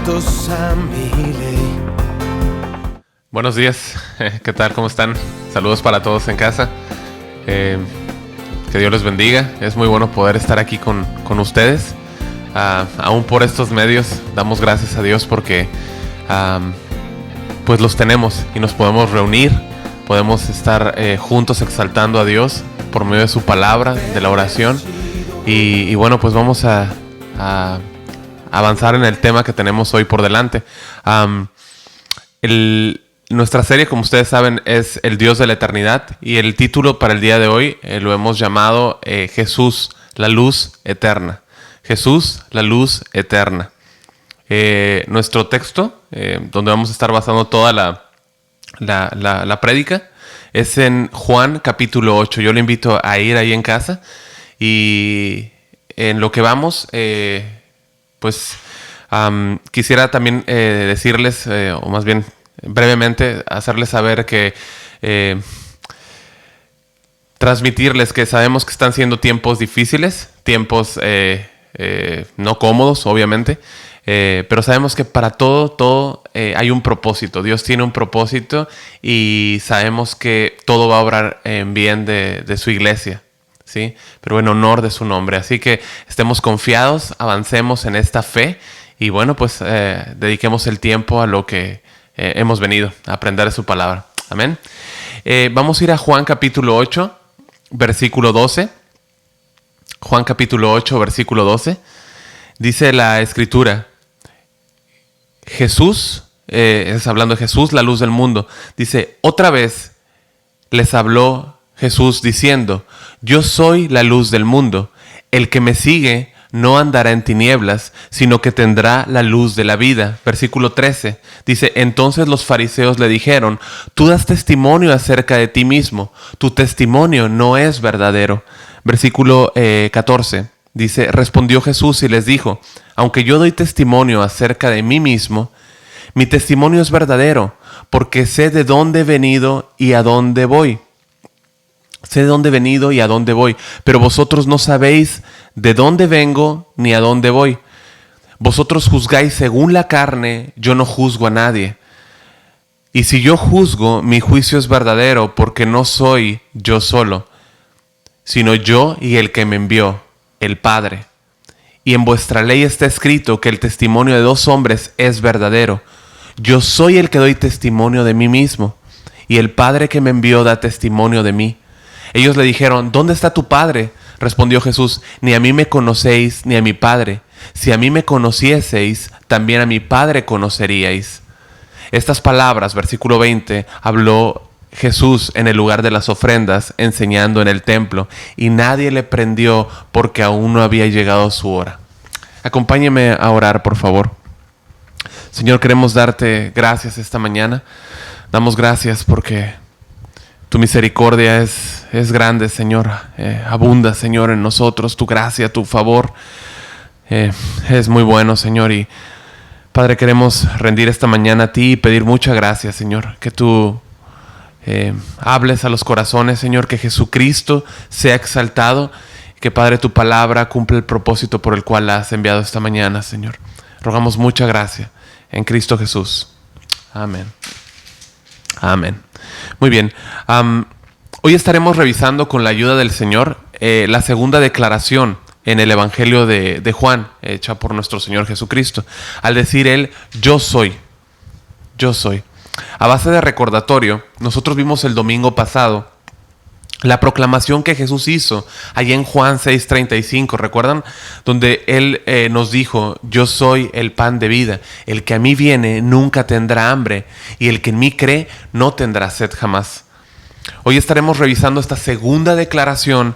sujetos a mi ley. Buenos días, ¿qué tal? ¿Cómo están? Saludos para todos en casa. Que Dios les bendiga. Es muy bueno poder estar aquí con ustedes. Aún por estos medios, damos gracias a Dios porque pues los tenemos y nos podemos reunir. Podemos estar juntos exaltando a Dios por medio de su palabra, de la oración. Y bueno, pues vamos a avanzar en el tema que tenemos hoy por delante. Nuestra serie, como ustedes saben, es El Dios de la Eternidad. Y el título para el día de hoy lo hemos llamado Jesús, la luz eterna. Jesús, la luz eterna. Nuestro texto, donde vamos a estar basando toda la prédica, es en Juan capítulo 8. Yo le invito a ir ahí en casa. Y en lo que vamos, quisiera también decirles, o más bien brevemente, hacerles saber que transmitirles que sabemos que están siendo tiempos difíciles, tiempos no cómodos, obviamente, pero sabemos que para todo hay un propósito. Dios tiene un propósito y sabemos que todo va a obrar en bien de su iglesia, ¿sí? Pero en honor de su nombre. Así que estemos confiados, avancemos en esta fe y bueno, pues dediquemos el tiempo a lo que hemos venido a aprender de su palabra. Amén. Vamos a ir a Juan capítulo 8, versículo 12. Juan capítulo 8, versículo 12. Dice la escritura: Jesús, es hablando de Jesús, la luz del mundo. Dice: otra vez les habló Jesús diciendo: yo soy la luz del mundo. El que me sigue no andará en tinieblas, sino que tendrá la luz de la vida. Versículo 13. Dice: entonces los fariseos le dijeron: tú das testimonio acerca de ti mismo. Tu testimonio no es verdadero. Versículo 14. Dice: respondió Jesús y les dijo: aunque yo doy testimonio acerca de mí mismo, mi testimonio es verdadero, porque sé de dónde he venido y a dónde voy. Sé de dónde he venido y a dónde voy, pero vosotros no sabéis de dónde vengo ni a dónde voy. Vosotros juzgáis según la carne, yo no juzgo a nadie. Y si yo juzgo, mi juicio es verdadero, porque no soy yo solo, sino yo y el que me envió, el Padre. Y en vuestra ley está escrito que el testimonio de dos hombres es verdadero. Yo soy el que doy testimonio de mí mismo, y el Padre que me envió da testimonio de mí. Ellos le dijeron: ¿dónde está tu Padre? Respondió Jesús: ni a mí me conocéis, ni a mi Padre. Si a mí me conocieseis, también a mi Padre conoceríais. Estas palabras, versículo 20, habló Jesús en el lugar de las ofrendas, enseñando en el templo, y nadie le prendió porque aún no había llegado su hora. Acompáñeme a orar, por favor. Señor, queremos darte gracias esta mañana. Damos gracias porque tu misericordia es grande, Señor. Abunda, Señor, en nosotros. Tu gracia, tu favor es muy bueno, Señor. Y Padre, queremos rendir esta mañana a ti y pedir mucha gracia, Señor. Que tú hables a los corazones, Señor. Que Jesucristo sea exaltado. Que, Padre, tu palabra cumpla el propósito por el cual la has enviado esta mañana, Señor. Rogamos mucha gracia en Cristo Jesús. Amén. Amén. Muy bien. Hoy estaremos revisando con la ayuda del Señor la segunda declaración en el Evangelio de Juan, hecha por nuestro Señor Jesucristo. Al decir Él: yo soy. Yo soy. A base de recordatorio, nosotros vimos el domingo pasado la proclamación que Jesús hizo allá en Juan 6:35, ¿recuerdan? Donde Él nos dijo: yo soy el pan de vida, el que a mí viene nunca tendrá hambre, y el que en mí cree no tendrá sed jamás. Hoy estaremos revisando esta segunda declaración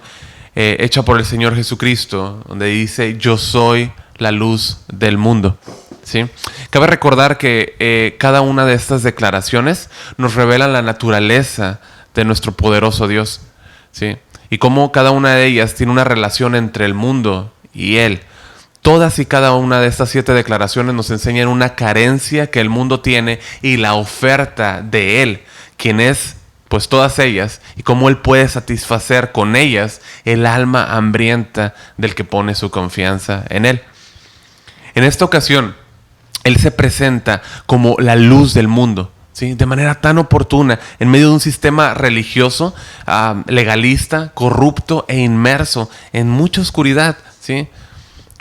hecha por el Señor Jesucristo, donde dice: yo soy la luz del mundo. ¿Sí? Cabe recordar que cada una de estas declaraciones nos revela la naturaleza de nuestro poderoso Dios, ¿sí? Y cómo cada una de ellas tiene una relación entre el mundo y Él. Todas y cada una de estas 7 declaraciones nos enseñan una carencia que el mundo tiene y la oferta de Él, quien es pues todas ellas, y cómo Él puede satisfacer con ellas el alma hambrienta del que pone su confianza en Él. En esta ocasión Él se presenta como la luz del mundo, ¿sí? De manera tan oportuna, en medio de un sistema religioso, legalista, corrupto e inmerso en mucha oscuridad, ¿sí?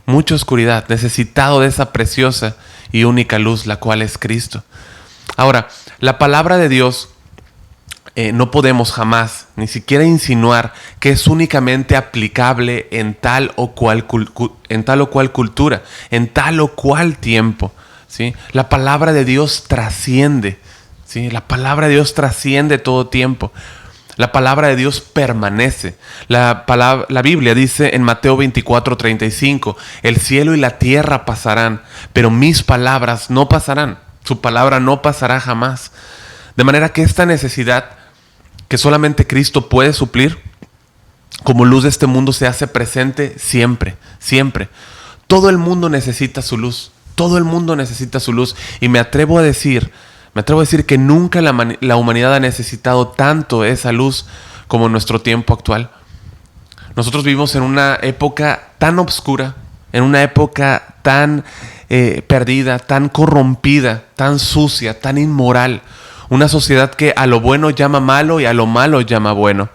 Mucha oscuridad, necesitado de esa preciosa y única luz, la cual es Cristo. Ahora, la palabra de Dios no podemos jamás, ni siquiera insinuar que es únicamente aplicable en tal o cual cultura, en tal o cual tiempo, ¿sí? La palabra de Dios trasciende, ¿sí? La palabra de Dios trasciende todo tiempo. La palabra de Dios permanece. La Biblia dice en Mateo 24:35, el cielo y la tierra pasarán, pero mis palabras no pasarán. Su palabra no pasará jamás. De manera que esta necesidad que solamente Cristo puede suplir, como luz de este mundo, se hace presente siempre, siempre. Todo el mundo necesita su luz. Todo el mundo necesita su luz. Y me atrevo a decir que nunca la humanidad ha necesitado tanto esa luz como en nuestro tiempo actual. Nosotros vivimos en una época tan oscura, en una época tan perdida, tan corrompida, tan sucia, tan inmoral. Una sociedad que a lo bueno llama malo y a lo malo llama bueno.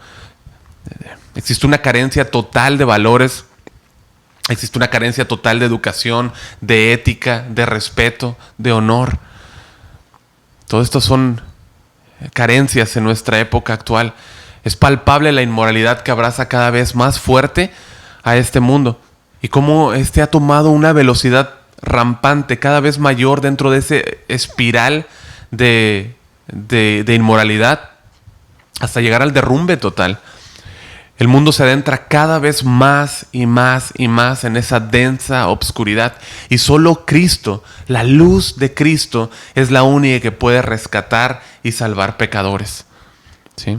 Existe una carencia total de valores. Existe una carencia total de educación, de ética, de respeto, de honor. Todo esto son carencias en nuestra época actual. Es palpable la inmoralidad que abraza cada vez más fuerte a este mundo. Y cómo este ha tomado una velocidad rampante, cada vez mayor dentro de ese espiral de inmoralidad, hasta llegar al derrumbe total. El mundo se adentra cada vez más y más y más en esa densa obscuridad. Y solo Cristo, la luz de Cristo, es la única que puede rescatar y salvar pecadores, ¿sí?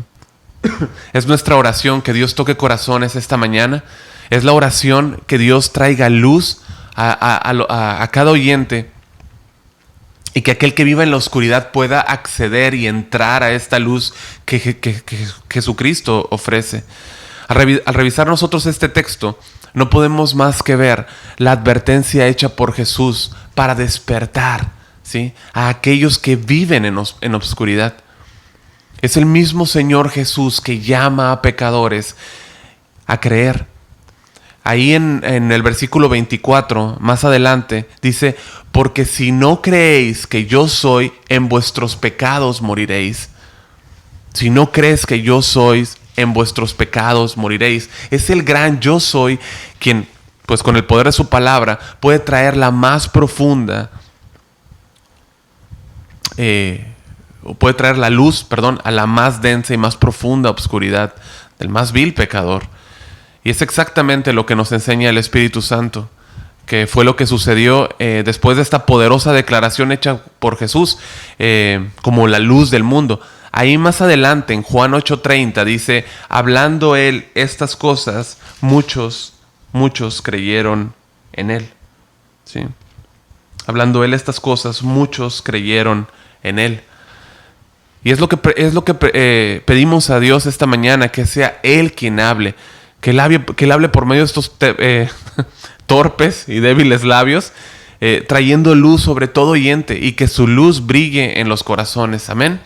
Es nuestra oración que Dios toque corazones esta mañana. Es la oración que Dios traiga luz a cada oyente, y que aquel que viva en la oscuridad pueda acceder y entrar a esta luz que Jesucristo ofrece. Al revisar nosotros este texto, no podemos más que ver la advertencia hecha por Jesús para despertar, ¿sí?, a aquellos que viven en obscuridad. Es el mismo Señor Jesús que llama a pecadores a creer. Ahí en el versículo 24, más adelante, dice: porque si no creéis que yo soy, en vuestros pecados moriréis. Si no crees que yo soy, en vuestros pecados moriréis. Es el gran yo soy quien, pues con el poder de su palabra, puede traer la más profunda, puede traer la luz, a la más densa y más profunda oscuridad del más vil pecador. Y es exactamente lo que nos enseña el Espíritu Santo, que fue lo que sucedió después de esta poderosa declaración hecha por Jesús como la luz del mundo. Ahí más adelante, en Juan 8:30, dice: hablando él estas cosas, muchos creyeron en él. ¿Sí? Hablando él estas cosas, muchos creyeron en él. Y es lo que pedimos a Dios esta mañana, que sea Él quien hable. Que él hable por medio de estos torpes y débiles labios, trayendo luz sobre todo oyente, y que su luz brille en los corazones. Amén.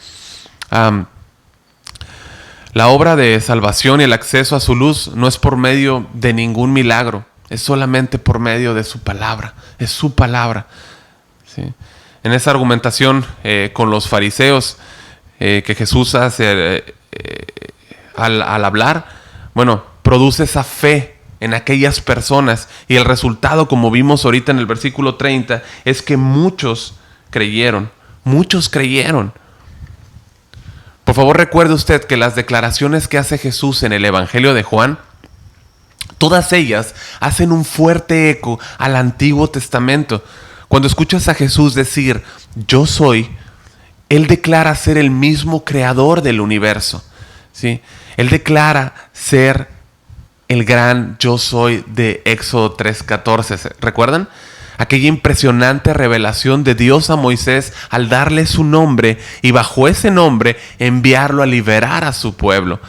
La obra de salvación y el acceso a su luz no es por medio de ningún milagro, es solamente por medio de su palabra. Es su palabra, ¿sí? En esa argumentación con los fariseos que Jesús hace al hablar, produce esa fe en aquellas personas, y el resultado, como vimos ahorita en el versículo 30, es que muchos creyeron. Por favor, recuerde usted que las declaraciones que hace Jesús en el Evangelio de Juan, todas ellas hacen un fuerte eco al Antiguo Testamento. Cuando escuchas a Jesús decir yo soy, Él declara ser el mismo creador del universo, ¿sí? Él declara ser el gran yo soy de Éxodo 3:14. ¿Recuerdan? Aquella impresionante revelación de Dios a Moisés al darle su nombre, y bajo ese nombre enviarlo a liberar a su pueblo.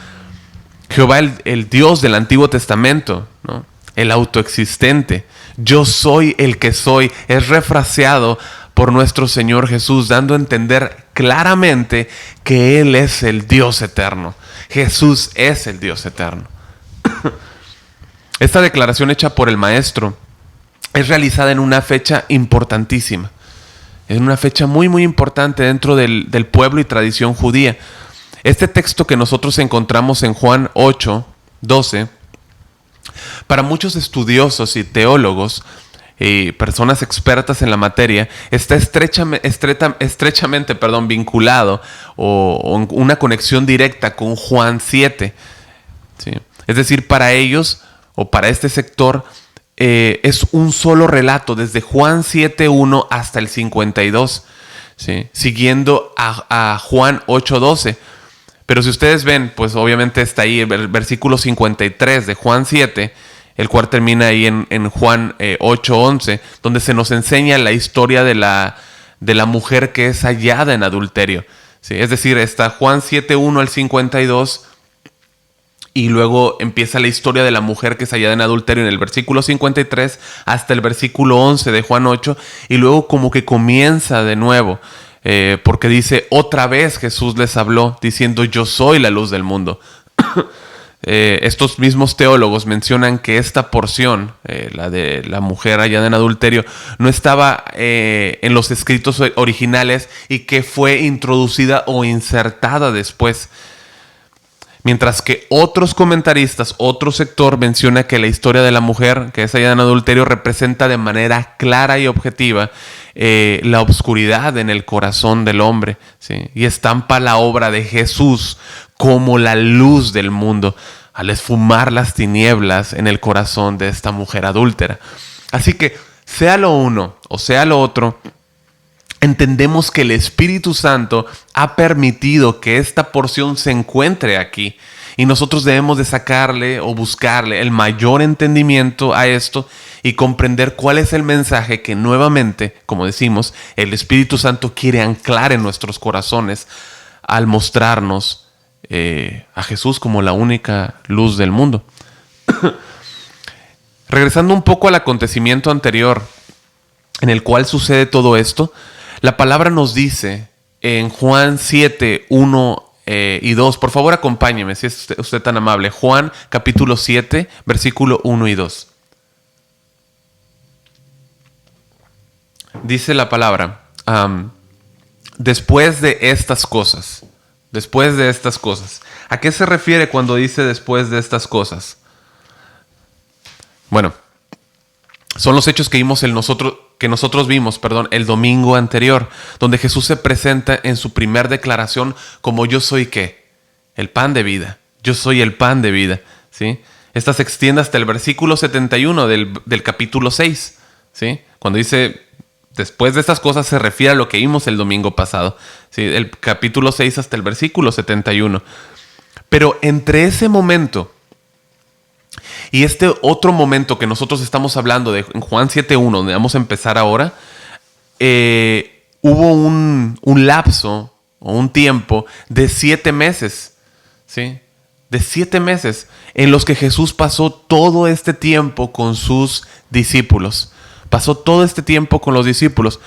Jehová, el Dios del Antiguo Testamento, ¿no?, el autoexistente, yo soy el que soy, es refraseado por nuestro Señor Jesús, dando a entender claramente que Él es el Dios eterno. Jesús es el Dios eterno. Esta declaración hecha por el maestro es realizada en una fecha importantísima. Es una fecha muy muy importante dentro del pueblo y tradición judía. Este texto que nosotros encontramos en Juan 8, 12, para muchos estudiosos y teólogos y personas expertas en la materia, está estrechamente vinculado o una conexión directa con Juan 7. ¿Sí? Es decir, para ellos o para este sector es un solo relato desde Juan 7.1 hasta el 52, ¿sí? Siguiendo a Juan 8.12. Pero si ustedes ven, pues obviamente está ahí el versículo 53 de Juan 7, el cual termina ahí en Juan 8.11, donde se nos enseña la historia de la mujer que es hallada en adulterio, ¿sí? Es decir, está Juan 7.1 al 52, y luego empieza la historia de la mujer que es hallada en adulterio en el versículo 53 hasta el versículo 11 de Juan 8, y luego como que comienza de nuevo, porque dice, otra vez Jesús les habló diciendo, yo soy la luz del mundo. Estos mismos teólogos mencionan que esta porción, la de la mujer hallada en adulterio, no estaba en los escritos originales y que fue introducida o insertada después. Mientras que otros comentaristas, otro sector menciona que la historia de la mujer que es hallada en adulterio representa de manera clara y objetiva la obscuridad en el corazón del hombre, ¿sí? Y estampa la obra de Jesús como la luz del mundo al esfumar las tinieblas en el corazón de esta mujer adúltera. Así que sea lo uno o sea lo otro, entendemos que el Espíritu Santo ha permitido que esta porción se encuentre aquí y nosotros debemos de sacarle o buscarle el mayor entendimiento a esto y comprender cuál es el mensaje que nuevamente, como decimos, el Espíritu Santo quiere anclar en nuestros corazones al mostrarnos a Jesús como la única luz del mundo. Regresando un poco al acontecimiento anterior en el cual sucede todo esto, la palabra nos dice en Juan 7, 1 y 2. Por favor, acompáñeme, si es usted tan amable. Juan capítulo 7, versículo 1 y 2. Dice la palabra, después de estas cosas. Después de estas cosas. ¿A qué se refiere cuando dice después de estas cosas? Bueno, son los hechos que nosotros vimos el domingo anterior, donde Jesús se presenta en su primer declaración como yo soy ¿qué? El pan de vida. Yo soy el pan de vida, ¿sí? Esta se extiende hasta el versículo 71 del capítulo 6, ¿sí? Cuando dice después de estas cosas se refiere a lo que vimos el domingo pasado, ¿sí? El capítulo 6 hasta el versículo 71. Pero entre ese momento y este otro momento que nosotros estamos hablando de en Juan 7.1, donde vamos a empezar ahora, hubo un lapso o un tiempo de 7 meses, ¿sí? De 7 meses en los que Jesús pasó todo este tiempo con sus discípulos. Pasó todo este tiempo con los discípulos.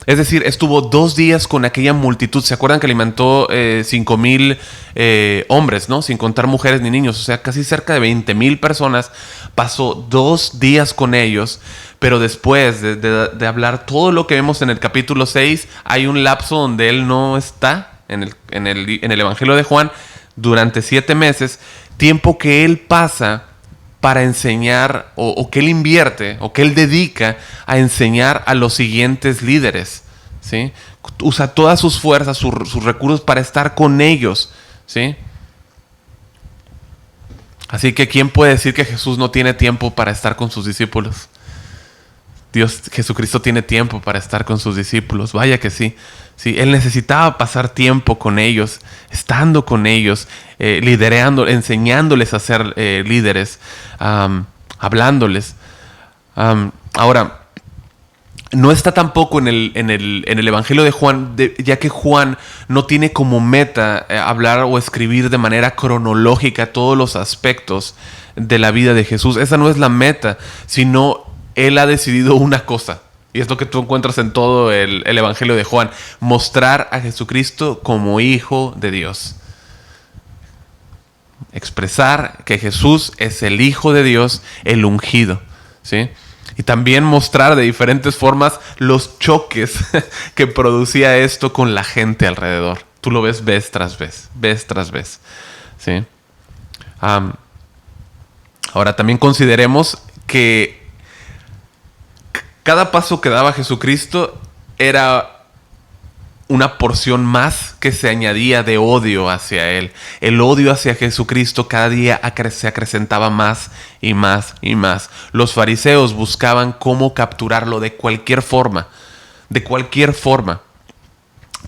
Es decir, estuvo 2 días con aquella multitud. ¿Se acuerdan que alimentó 5,000 hombres, ¿no? Sin contar mujeres ni niños. O sea, casi cerca de 20,000 personas. Pasó 2 días con ellos. Pero después de hablar todo lo que vemos en el capítulo 6, hay un lapso donde él no está en el Evangelio de Juan durante 7 meses. Tiempo que él pasa para enseñar o que él invierte o que él dedica a enseñar a los siguientes líderes, ¿sí? Usa todas sus fuerzas, sus recursos para estar con ellos, ¿sí? Así que ¿quién puede decir que Jesús no tiene tiempo para estar con sus discípulos? Jesucristo tiene tiempo para estar con sus discípulos, vaya que sí. Sí, él necesitaba pasar tiempo con ellos, estando con ellos, liderando, enseñándoles a ser líderes, hablándoles. Ahora, no está tampoco en el Evangelio de Juan, ya que Juan no tiene como meta hablar o escribir de manera cronológica todos los aspectos de la vida de Jesús. Esa no es la meta, sino él ha decidido una cosa, Y es lo que tú encuentras en todo el Evangelio de Juan. Mostrar a Jesucristo como Hijo de Dios. Expresar que Jesús es el Hijo de Dios, el ungido, ¿sí? Y también mostrar de diferentes formas los choques que producía esto con la gente alrededor. Tú lo ves vez tras vez, ¿sí? Ahora también consideremos que cada paso que daba Jesucristo era una porción más que se añadía de odio hacia él. El odio hacia Jesucristo cada día se acrecentaba más y más y más. Los fariseos buscaban cómo capturarlo de cualquier forma,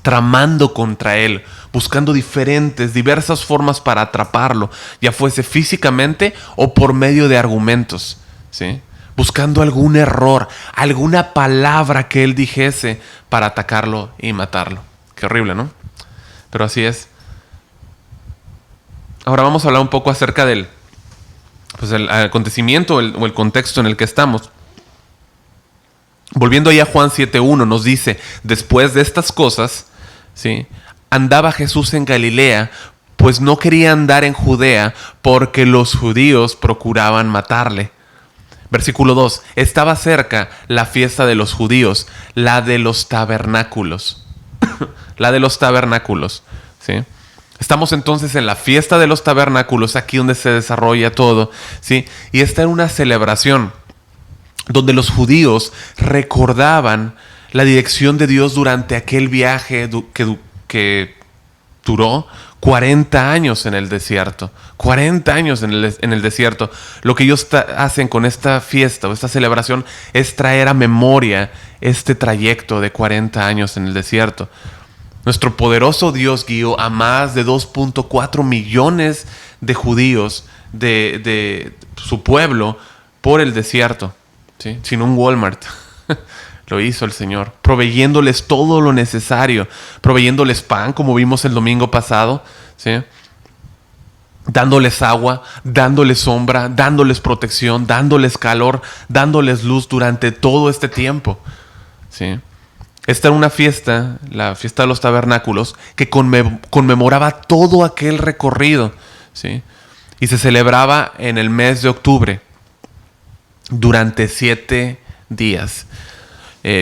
tramando contra él, buscando diversas formas para atraparlo, ya fuese físicamente o por medio de argumentos, ¿sí? Buscando algún error, alguna palabra que él dijese para atacarlo y matarlo. Qué horrible, ¿no? Pero así es. Ahora vamos a hablar un poco acerca del el acontecimiento o el contexto en el que estamos. Volviendo ahí a Juan 7:1, nos dice: después de estas cosas, ¿sí?, andaba Jesús en Galilea, pues no quería andar en Judea porque los judíos procuraban matarle. Versículo 2. Estaba cerca la fiesta de los judíos, la de los tabernáculos. La de los tabernáculos, ¿sí? Estamos entonces en la fiesta de los tabernáculos, aquí donde se desarrolla todo, ¿sí? Y esta era una celebración donde los judíos recordaban la dirección de Dios durante aquel viaje que duró 40 años en el desierto. 40 años en el desierto. Lo que ellos hacen con esta fiesta o esta celebración es traer a memoria este trayecto de 40 años en el desierto. Nuestro poderoso Dios guió a más de 2.4 millones de judíos de su pueblo por el desierto, ¿sí? Sin un Walmart. Lo hizo el Señor, proveyéndoles todo lo necesario, proveyéndoles pan, como vimos el domingo pasado, ¿sí?, dándoles agua, dándoles sombra, dándoles protección, dándoles calor, dándoles luz durante todo este tiempo, ¿sí? Esta era una fiesta, la fiesta de los tabernáculos, que conmemoraba todo aquel recorrido, ¿sí? Y se celebraba en el mes de octubre durante 7 días.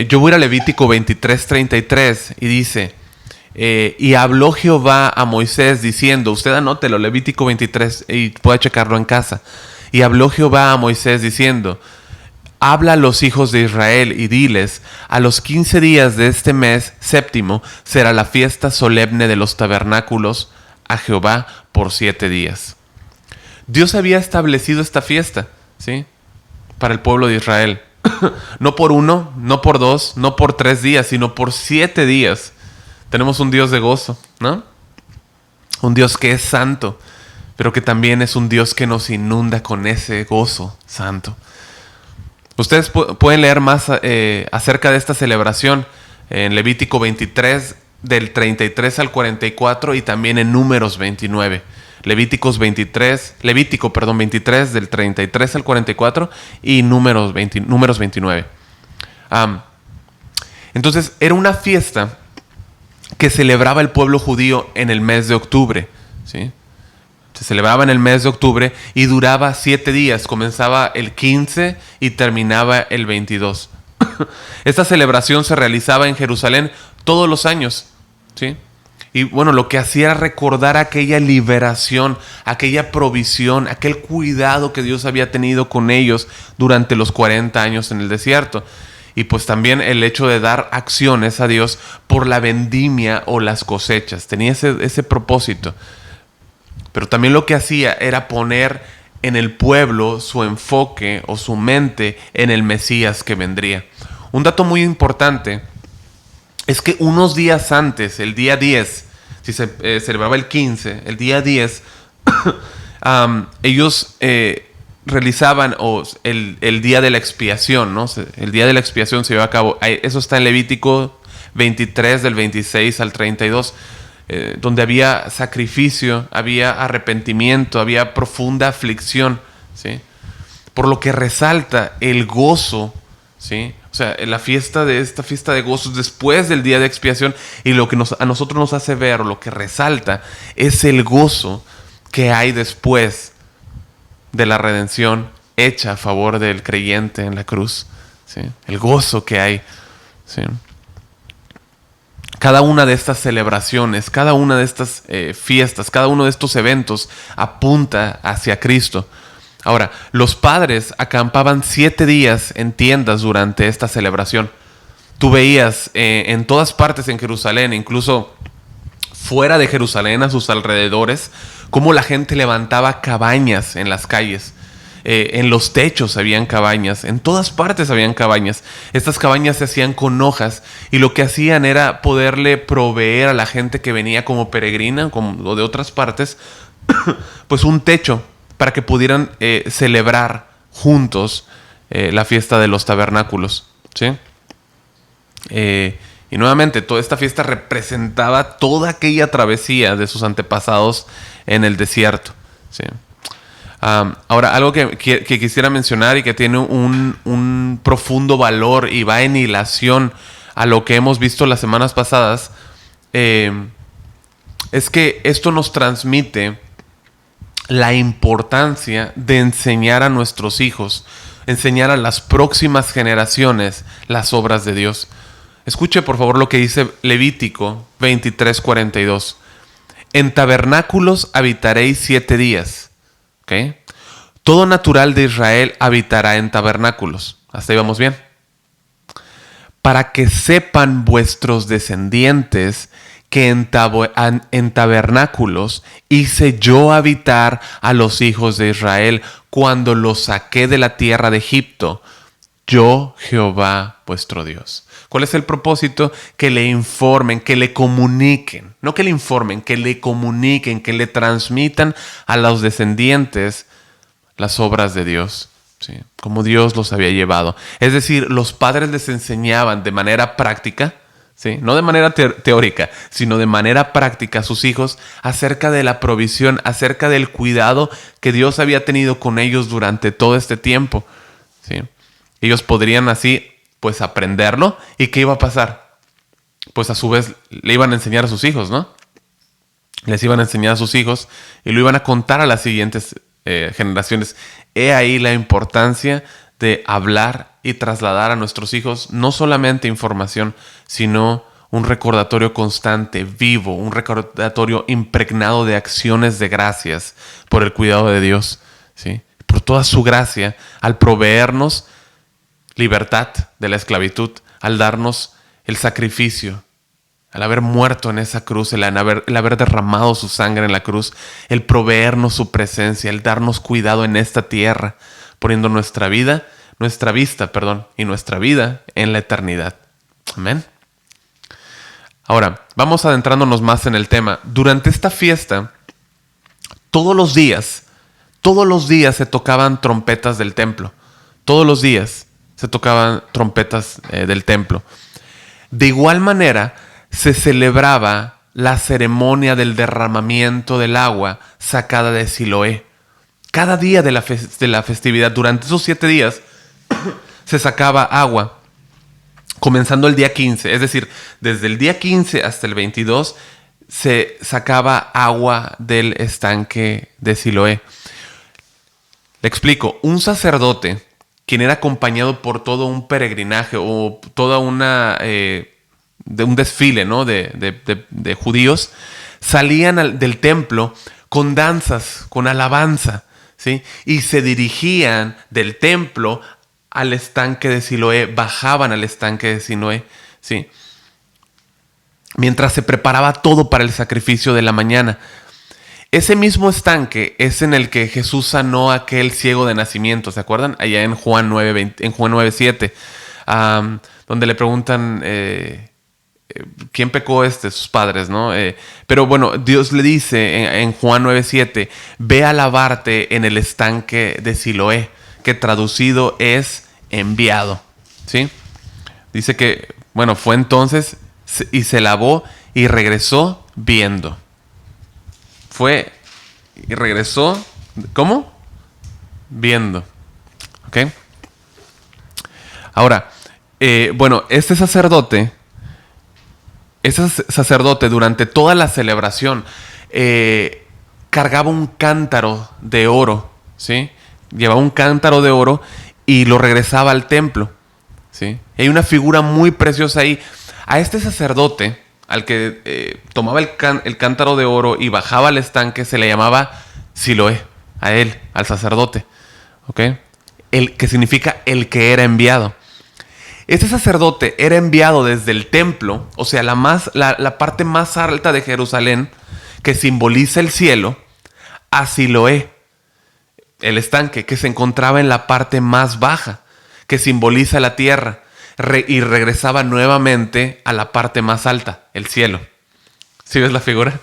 Yo voy a ir a Levítico 23:33 y dice: y habló Jehová a Moisés diciendo, usted anótelo, Levítico 23, y puede checarlo en casa. Y habló Jehová a Moisés diciendo: habla a los hijos de Israel y diles: a los 15 días de este mes séptimo será la fiesta solemne de los tabernáculos a Jehová por 7 días. Dios había establecido esta fiesta, ¿sí?, para el pueblo de Israel. No por 1, no por 2, no por 3 días, sino por 7 días. Tenemos un Dios de gozo, ¿no? Un Dios que es santo, pero que también es un Dios que nos inunda con ese gozo santo. Ustedes pueden leer más acerca de esta celebración en Levítico 23, del 33 al 44, y también en Números 29. Levítico 23, del 33 al 44, y Números 29. Entonces, era una fiesta que celebraba el pueblo judío en el mes de octubre, ¿sí? Se celebraba en el mes de octubre y duraba 7 días. Comenzaba el 15 y terminaba el 22. Esta celebración se realizaba en Jerusalén todos los años, ¿sí? Y bueno, lo que hacía era recordar aquella liberación, aquella provisión, aquel cuidado que Dios había tenido con ellos durante los 40 años en el desierto. Y pues también el hecho de dar acciones a Dios por la vendimia o las cosechas. Tenía ese propósito. Pero también lo que hacía era poner en el pueblo su enfoque o su mente en el Mesías que vendría. Un dato muy importante es que unos días antes, el día 10, si se celebraba el 15, el día 10, ellos realizaban el día de la expiación, ¿no? El día de la expiación se lleva a cabo. Eso está en Levítico 23, del 26 al 32, donde había sacrificio, había arrepentimiento, había profunda aflicción, ¿sí? Por lo que resalta el gozo, ¿sí?, O sea, esta fiesta de gozos después del día de expiación, y lo que a nosotros nos hace ver, o lo que resalta, es el gozo que hay después de la redención hecha a favor del creyente en la cruz. ¿Sí? El gozo que hay. ¿Sí? Cada una de estas celebraciones, cada una de estas fiestas, cada uno de estos eventos apunta hacia Cristo. Ahora, los padres acampaban 7 días en tiendas durante esta celebración. Tú veías en todas partes en Jerusalén, incluso fuera de Jerusalén, a sus alrededores, cómo la gente levantaba cabañas en las calles. En los techos habían cabañas, en todas partes habían cabañas. Estas cabañas se hacían con hojas, y lo que hacían era poderle proveer a la gente que venía como peregrina o de otras partes, pues un techo para que pudieran celebrar juntos la fiesta de los tabernáculos. ¿Sí? Y nuevamente, toda esta fiesta representaba toda aquella travesía de sus antepasados en el desierto. ¿Sí? Ahora, algo que quisiera mencionar y que tiene un profundo valor y va en hilación a lo que hemos visto las semanas pasadas, es que esto nos transmite la importancia de enseñar a nuestros hijos, enseñar a las próximas generaciones las obras de Dios. Escuche por favor lo que dice Levítico 23:42. En tabernáculos habitaréis 7 días. ¿Okay? Todo natural de Israel habitará en tabernáculos. Hasta ahí vamos bien. Para que sepan vuestros descendientes que en tabernáculos hice yo habitar a los hijos de Israel cuando los saqué de la tierra de Egipto. Yo, Jehová, vuestro Dios. ¿Cuál es el propósito? Que le informen, que le comuniquen. No que le informen, que le comuniquen, que le transmitan a los descendientes las obras de Dios. ¿Sí? Como Dios los había llevado. Es decir, los padres les enseñaban de manera práctica, ¿sí? No de manera teórica, sino de manera práctica a sus hijos acerca de la provisión, acerca del cuidado que Dios había tenido con ellos durante todo este tiempo. ¿Sí? Ellos podrían así, pues, aprenderlo. ¿Y qué iba a pasar? Pues a su vez le iban a enseñar a sus hijos, ¿no? Les iban a enseñar a sus hijos y lo iban a contar a las siguientes generaciones. He ahí la importancia de hablar y trasladar a nuestros hijos no solamente información, sino un recordatorio constante, vivo, un recordatorio impregnado de acciones de gracias por el cuidado de Dios, ¿sí? Por toda su gracia al proveernos libertad de la esclavitud, al darnos el sacrificio, al haber muerto en esa cruz, el haber derramado su sangre en la cruz, el proveernos su presencia, el darnos cuidado en esta tierra, poniendo nuestra vista y nuestra vida en la eternidad. Amén. Ahora, vamos adentrándonos más en el tema. Durante esta fiesta, todos los días se tocaban trompetas del templo. Todos los días se tocaban trompetas del templo. De igual manera, se celebraba la ceremonia del derramamiento del agua sacada de Siloé. Cada día de la festividad, durante esos 7 días, se sacaba agua, comenzando el día 15. Es decir, desde el día 15 hasta el 22, se sacaba agua del estanque de Siloé. Le explico, un sacerdote, quien era acompañado por todo un peregrinaje o toda de un desfile, ¿no? de judíos, salían del templo con danzas, con alabanza, ¿sí? Y se dirigían del templo al estanque de Siloé, bajaban al estanque de Siloé, ¿sí? Mientras se preparaba todo para el sacrificio de la mañana. Ese mismo estanque es en el que Jesús sanó a aquel ciego de nacimiento, ¿se acuerdan? Allá en Juan 9:7, donde le preguntan quién pecó sus padres, ¿no? Pero bueno, Dios le dice en Juan 9:7, ve a lavarte en el estanque de Siloé, que traducido es enviado, ¿sí? Dice que, bueno, fue entonces y se lavó y regresó viendo. Fue y regresó, ¿cómo? Viendo. ¿Ok? Ahora, Bueno, ese sacerdote durante toda la celebración cargaba un cántaro de oro, ¿sí? Llevaba un cántaro de oro y lo regresaba al templo, ¿sí? Hay una figura muy preciosa ahí. A este sacerdote, al que tomaba el cántaro de oro y bajaba al estanque, se le llamaba Siloé, a él, al sacerdote, ¿ok? El que significa el que era enviado. Este sacerdote era enviado desde el templo, o sea, la parte más alta de Jerusalén, que simboliza el cielo, a Siloé, el estanque, que se encontraba en la parte más baja, que simboliza la tierra, y regresaba nuevamente a la parte más alta, el cielo. ¿Sí ves la figura?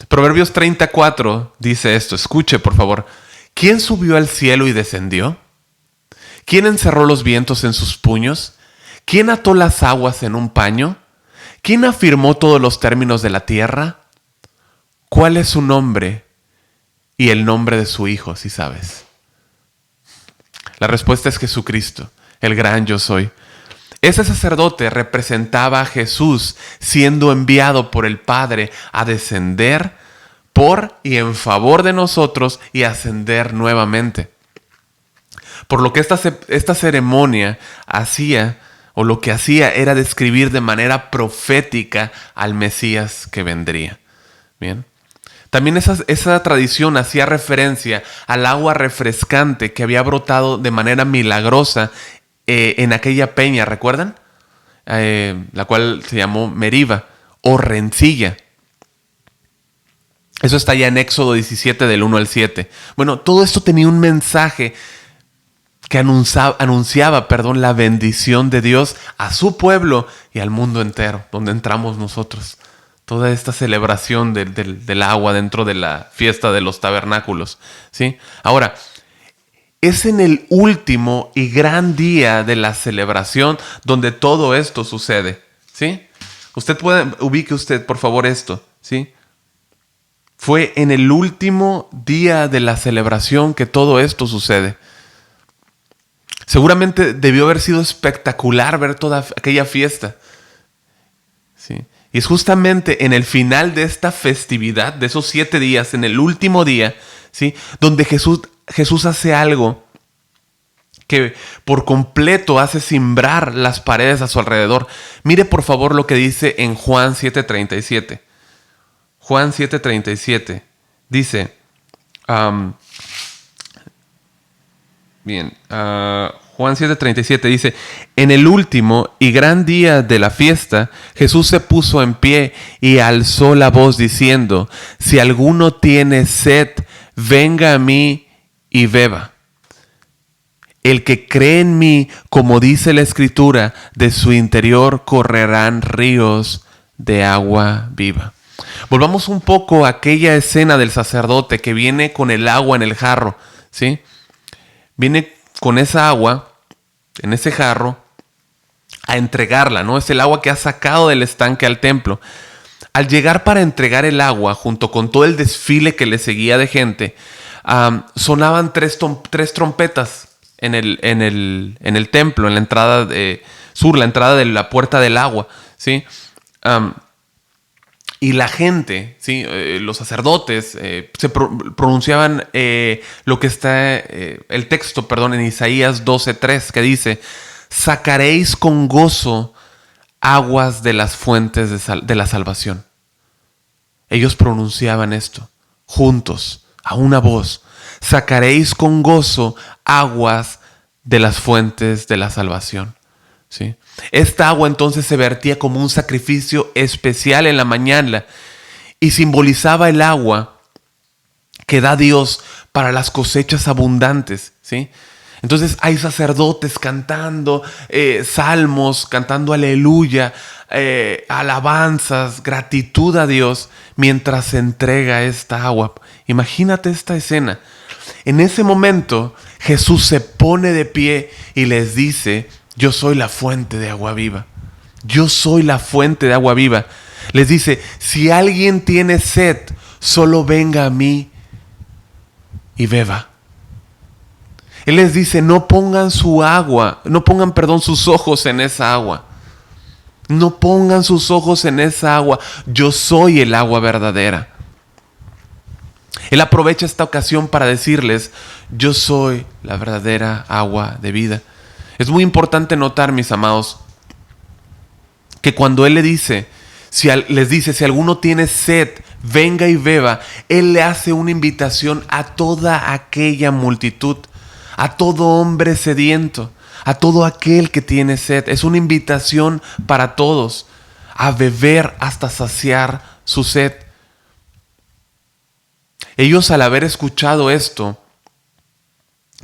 Proverbios 34 dice esto, escuche por favor. ¿Quién subió al cielo y descendió? ¿Quién encerró los vientos en sus puños? ¿Quién ató las aguas en un paño? ¿Quién afirmó todos los términos de la tierra? ¿Cuál es su nombre y el nombre de su hijo, si sabes? La respuesta es Jesucristo, el gran yo soy. Ese sacerdote representaba a Jesús siendo enviado por el Padre a descender por y en favor de nosotros y ascender nuevamente. Por lo que esta ceremonia hacía, o lo que hacía era describir de manera profética al Mesías que vendría. Bien. También esa tradición hacía referencia al agua refrescante que había brotado de manera milagrosa en aquella peña, ¿recuerdan? La cual se llamó Meriba o rencilla. Eso está ya en Éxodo 17 del 1 al 7. Bueno, todo esto tenía un mensaje que anunciaba la bendición de Dios a su pueblo y al mundo entero, donde entramos nosotros. Toda esta celebración del agua dentro de la fiesta de los tabernáculos, ¿sí? Ahora, es en el último y gran día de la celebración donde todo esto sucede, ¿sí? Ubique usted, por favor, esto, ¿sí? Fue en el último día de la celebración que todo esto sucede. Seguramente debió haber sido espectacular ver toda aquella fiesta. ¿Sí? Y es justamente en el final de esta festividad, de esos 7 días, en el último día, ¿sí? Donde Jesús hace algo que por completo hace cimbrar las paredes a su alrededor. Mire por favor lo que dice en Juan 7:37. Juan 7:37 dice... Juan 7:37 dice: en el último y gran día de la fiesta, Jesús se puso en pie y alzó la voz diciendo: si alguno tiene sed, venga a mí y beba. El que cree en mí, como dice la Escritura, de su interior correrán ríos de agua viva. Volvamos un poco a aquella escena del sacerdote que viene con el agua en el jarro, ¿sí? Viene con esa agua en ese jarro a entregarla, ¿no? Es el agua que ha sacado del estanque al templo. Al llegar para entregar el agua, junto con todo el desfile que le seguía de gente, sonaban tres trompetas en el templo, en la entrada sur, la entrada de la puerta del agua, ¿sí? Y la gente, ¿sí? Los sacerdotes se pronunciaban lo que está, el texto, perdón, en Isaías 12:3, que dice: sacaréis con gozo aguas de las fuentes de la salvación. Ellos pronunciaban esto, juntos, a una voz: sacaréis con gozo aguas de las fuentes de la salvación. ¿Sí? Esta agua entonces se vertía como un sacrificio especial en la mañana y simbolizaba el agua que da Dios para las cosechas abundantes, ¿sí? Entonces hay sacerdotes cantando salmos, cantando aleluya, alabanzas, gratitud a Dios mientras se entrega esta agua. Imagínate esta escena. En ese momento Jesús se pone de pie y les dice: yo soy la fuente de agua viva. Yo soy la fuente de agua viva. Les dice: si alguien tiene sed, solo venga a mí y beba. Él les dice, no pongan sus ojos en esa agua. No pongan sus ojos en esa agua. Yo soy el agua verdadera. Él aprovecha esta ocasión para decirles, yo soy la verdadera agua de vida. Es muy importante notar, mis amados, que cuando Él les dice, si alguno tiene sed, venga y beba, Él le hace una invitación a toda aquella multitud, a todo hombre sediento, a todo aquel que tiene sed. Es una invitación para todos a beber hasta saciar su sed. Ellos, al haber escuchado esto,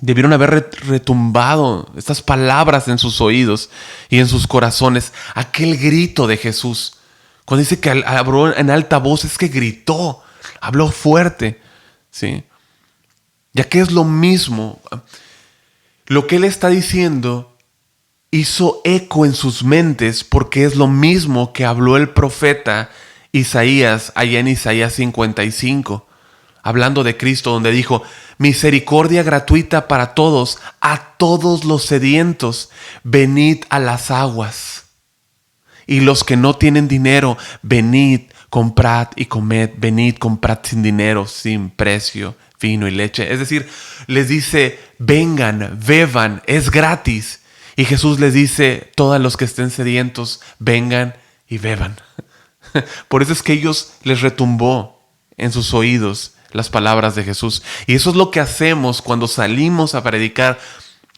debieron haber retumbado estas palabras en sus oídos y en sus corazones. Aquel grito de Jesús. Cuando dice que habló en alta voz, es que gritó, habló fuerte, ¿sí? Ya que es lo mismo. Lo que Él está diciendo hizo eco en sus mentes, porque es lo mismo que habló el profeta Isaías allá en Isaías 55. Hablando de Cristo, donde dijo, misericordia gratuita para todos, a todos los sedientos, venid a las aguas. Y los que no tienen dinero, venid, comprad y comed, venid, comprad sin dinero, sin precio, vino y leche. Es decir, les dice, vengan, beban, es gratis. Y Jesús les dice, todos los que estén sedientos, vengan y beban. Por eso es que ellos les retumbó en sus oídos las palabras de Jesús. Y eso es lo que hacemos cuando salimos a predicar,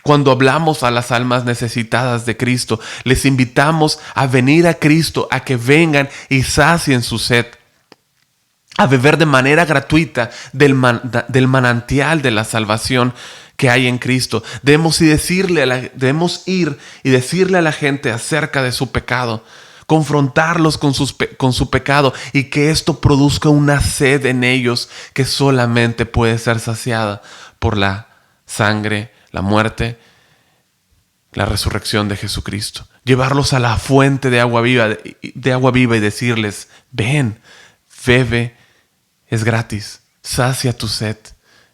cuando hablamos a las almas necesitadas de Cristo. Les invitamos a venir a Cristo, a que vengan y sacien su sed, a beber de manera gratuita del manantial de la salvación que hay en Cristo. Debemos ir y decirle a la gente acerca de su pecado, confrontarlos con su pecado, y que esto produzca una sed en ellos que solamente puede ser saciada por la sangre, la muerte, la resurrección de Jesucristo. Llevarlos a la fuente de agua viva y decirles, ven, bebe, es gratis, sacia tu sed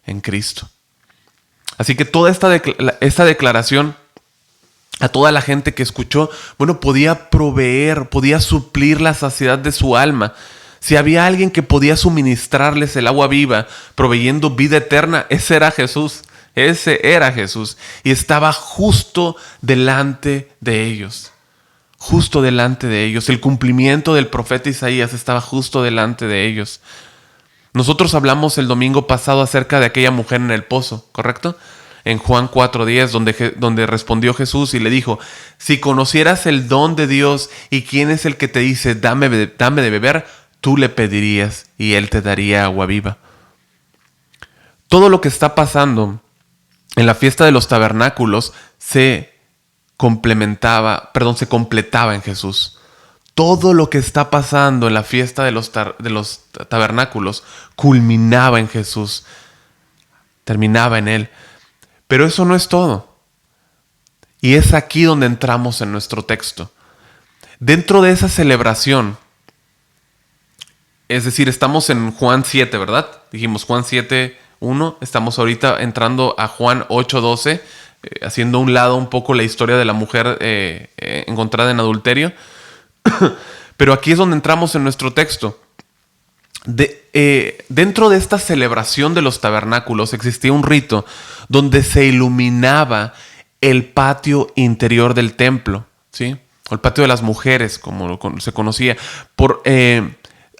en Cristo. Así que toda esta declaración a toda la gente que escuchó, podía proveer, podía suplir la saciedad de su alma. Si había alguien que podía suministrarles el agua viva, proveyendo vida eterna, ese era Jesús. Y estaba justo delante de ellos. Justo delante de ellos. El cumplimiento del profeta Isaías estaba justo delante de ellos. Nosotros hablamos el domingo pasado acerca de aquella mujer en el pozo, ¿correcto? En Juan 4:10, donde respondió Jesús y le dijo, si conocieras el don de Dios y quién es el que te dice, dame de beber, tú le pedirías y Él te daría agua viva. Todo lo que está pasando en la fiesta de los tabernáculos se completaba en Jesús. Todo lo que está pasando en la fiesta de los tabernáculos culminaba en Jesús, terminaba en Él. Pero eso no es todo. Y es aquí donde entramos en nuestro texto. Dentro de esa celebración, es decir, estamos en Juan 7, ¿verdad? Dijimos Juan 7:1. Estamos ahorita entrando a Juan 8:12, haciendo a un lado un poco la historia de la mujer encontrada en adulterio. Pero aquí es donde entramos en nuestro texto. Dentro de esta celebración de los tabernáculos existía un rito donde se iluminaba el patio interior del templo, ¿sí? O el patio de las mujeres, como se conocía.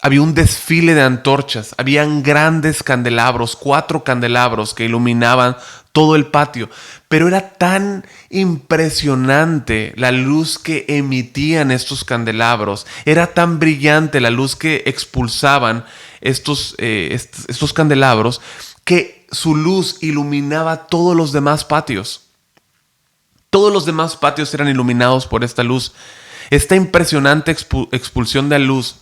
Había un desfile de antorchas, habían grandes candelabros, 4 candelabros que iluminaban todo el patio. Pero era tan impresionante la luz que emitían estos candelabros, era tan brillante la luz que expulsaban estos candelabros, que su luz iluminaba todos los demás patios. Todos los demás patios eran iluminados por esta luz. Esta impresionante expulsión de luz,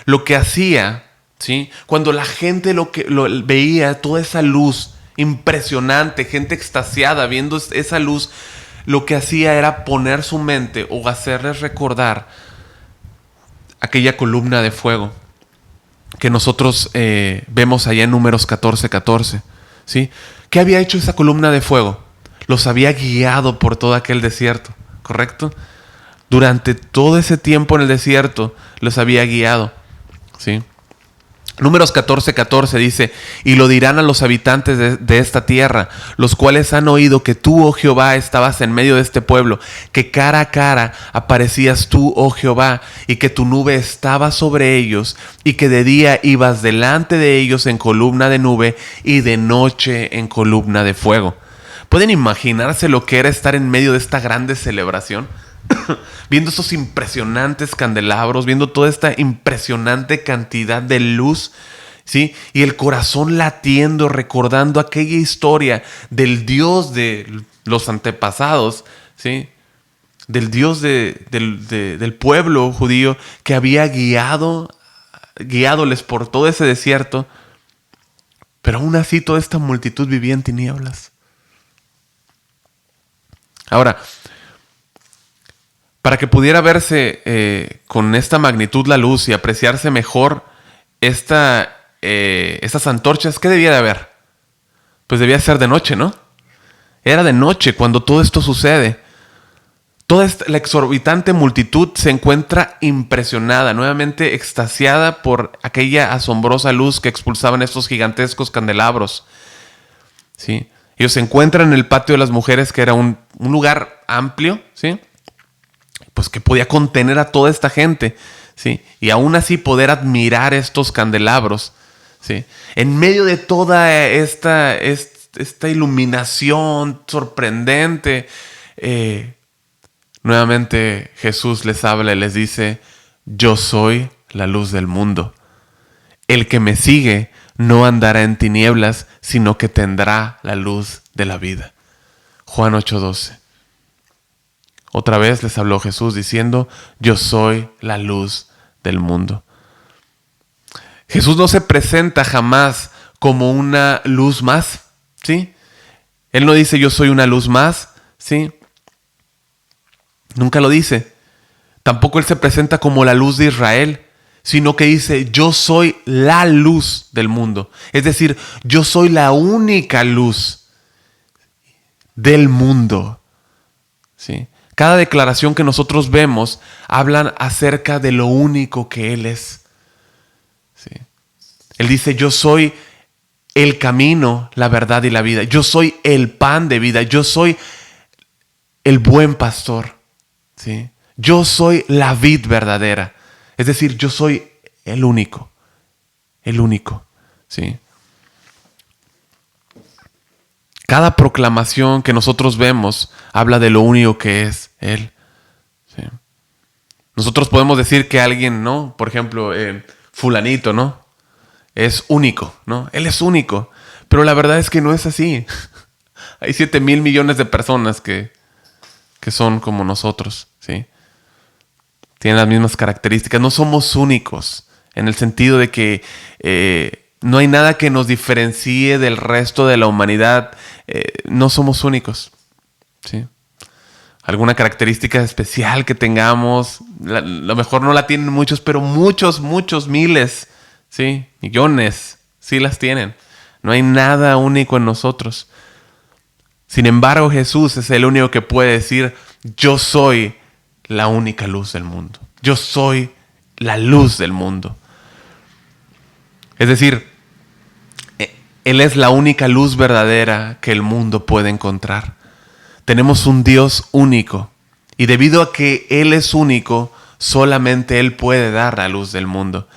lo que hacía, ¿sí? Cuando la gente lo veía, toda esa luz impresionante, gente extasiada viendo esa luz, lo que hacía era poner su mente o hacerles recordar aquella columna de fuego que nosotros vemos allá en Números 14:14, ¿sí? ¿Qué había hecho esa columna de fuego? Los había guiado por todo aquel desierto, ¿correcto? Durante todo ese tiempo en el desierto los había guiado, ¿sí? Números 14:14 dice: y lo dirán a los habitantes de esta tierra, los cuales han oído que tú, oh Jehová, estabas en medio de este pueblo, que cara a cara aparecías tú, oh Jehová, y que tu nube estaba sobre ellos, y que de día ibas delante de ellos en columna de nube, y de noche en columna de fuego. ¿Pueden imaginarse lo que era estar en medio de esta grande celebración? Viendo estos impresionantes candelabros, viendo toda esta impresionante cantidad de luz, ¿sí? Y el corazón latiendo, recordando aquella historia del Dios de los antepasados, ¿sí? Del Dios del pueblo judío que había guiadoles por todo ese desierto, pero aún así toda esta multitud vivía en tinieblas. Ahora, para que pudiera verse con esta magnitud la luz y apreciarse mejor estas antorchas, ¿qué debía de haber? Pues debía ser de noche, ¿no? Era de noche cuando todo esto sucede. La exorbitante multitud se encuentra impresionada, nuevamente extasiada por aquella asombrosa luz que expulsaban estos gigantescos candelabros, ¿sí? Ellos se encuentran en el patio de las mujeres, que era un lugar amplio, ¿sí? Pues que podía contener a toda esta gente, ¿sí? Y aún así poder admirar estos candelabros, ¿sí? En medio de toda esta iluminación sorprendente, nuevamente Jesús les habla y les dice: yo soy la luz del mundo. El que me sigue no andará en tinieblas, sino que tendrá la luz de la vida. Juan 8:12. Otra vez les habló Jesús diciendo: yo soy la luz del mundo. Jesús no se presenta jamás como una luz más, ¿sí? Él no dice: yo soy una luz más, ¿sí? Nunca lo dice. Tampoco Él se presenta como la luz de Israel, sino que dice: yo soy la luz del mundo. Es decir, yo soy la única luz del mundo, ¿sí? Cada declaración que nosotros vemos hablan acerca de lo único que Él es, ¿sí? Él dice: yo soy el camino, la verdad y la vida. Yo soy el pan de vida. Yo soy el buen pastor, ¿sí? Yo soy la vid verdadera. Es decir, yo soy el único, ¿sí? Cada proclamación que nosotros vemos habla de lo único que es Él, ¿sí? Nosotros podemos decir que alguien, ¿no? Por ejemplo, fulanito, ¿no? Es único, ¿no? Él es único. Pero la verdad es que no es así. Hay 7,000 millones de personas que son como nosotros, ¿sí? Tienen las mismas características. No somos únicos en el sentido de que no hay nada que nos diferencie del resto de la humanidad. No somos únicos, ¿sí? Alguna característica especial que tengamos, lo mejor no la tienen muchos, pero muchos, miles, ¿sí? Millones, sí las tienen. No hay nada único en nosotros. Sin embargo, Jesús es el único que puede decir: yo soy la única luz del mundo. Yo soy la luz del mundo. Es decir, Él es la única luz verdadera que el mundo puede encontrar. Tenemos un Dios único. Y debido a que Él es único, solamente Él puede dar la luz del mundo.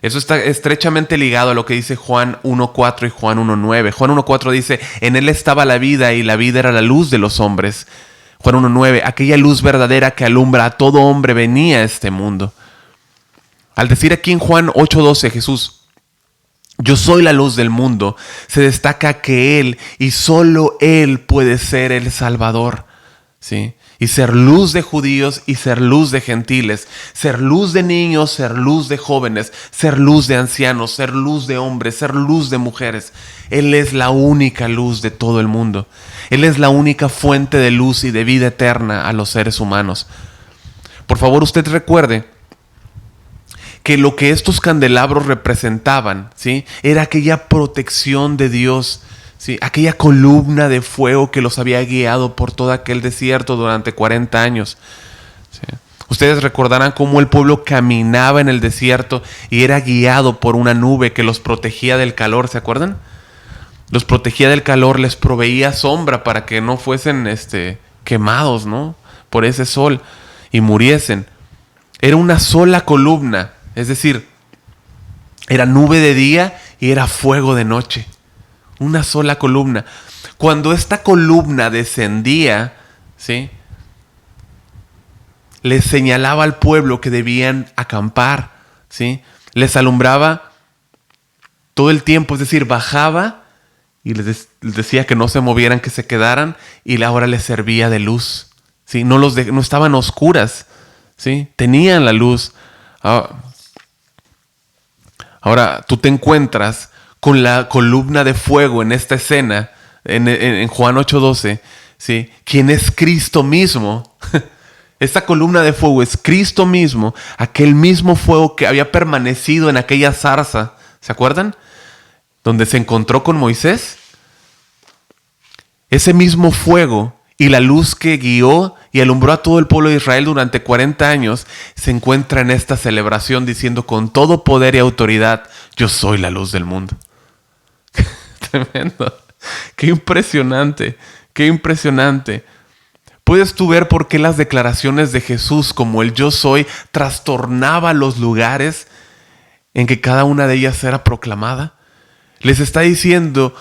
Eso está estrechamente ligado a lo que dice Juan 1:4 y Juan 1:9. Juan 1:4 dice: en Él estaba la vida y la vida era la luz de los hombres. Juan 1:9, aquella luz verdadera que alumbra a todo hombre venía a este mundo. Al decir aquí en Juan 8:12 Jesús: yo soy la luz del mundo, se destaca que Él y solo Él puede ser el Salvador, ¿sí? Y ser luz de judíos y ser luz de gentiles, ser luz de niños, ser luz de jóvenes, ser luz de ancianos, ser luz de hombres, ser luz de mujeres. Él es la única luz de todo el mundo. Él es la única fuente de luz y de vida eterna a los seres humanos. Por favor, usted recuerde que lo que estos candelabros representaban, ¿sí? Era aquella protección de Dios, ¿sí? Aquella columna de fuego que los había guiado por todo aquel desierto durante 40 años. ¿Sí? Ustedes recordarán cómo el pueblo caminaba en el desierto y era guiado por una nube que los protegía del calor, ¿se acuerdan? Los protegía del calor, les proveía sombra para que no fuesen quemados, ¿no? Por ese sol y muriesen. Era una sola columna, es decir, era nube de día y era fuego de noche. Una sola columna. Cuando esta columna descendía, ¿sí?, les señalaba al pueblo que debían acampar, ¿sí? Les alumbraba todo el tiempo, es decir, bajaba y les decía que no se movieran, que se quedaran, y ahora les servía de luz, ¿sí? No estaban oscuras, ¿sí? Tenían la luz. Ahora tú te encuentras con la columna de fuego en esta escena, en Juan 8:12, ¿sí? Quien es Cristo mismo. Esta columna de fuego es Cristo mismo, aquel mismo fuego que había permanecido en aquella zarza, ¿se acuerdan? Donde se encontró con Moisés. Ese mismo fuego y la luz que guió y alumbró a todo el pueblo de Israel durante 40 años se encuentra en esta celebración diciendo con todo poder y autoridad: yo soy la luz del mundo. Tremendo. Qué impresionante, qué impresionante. ¿Puedes tú ver por qué las declaraciones de Jesús como el yo soy trastornaba los lugares en que cada una de ellas era proclamada? Les está diciendo: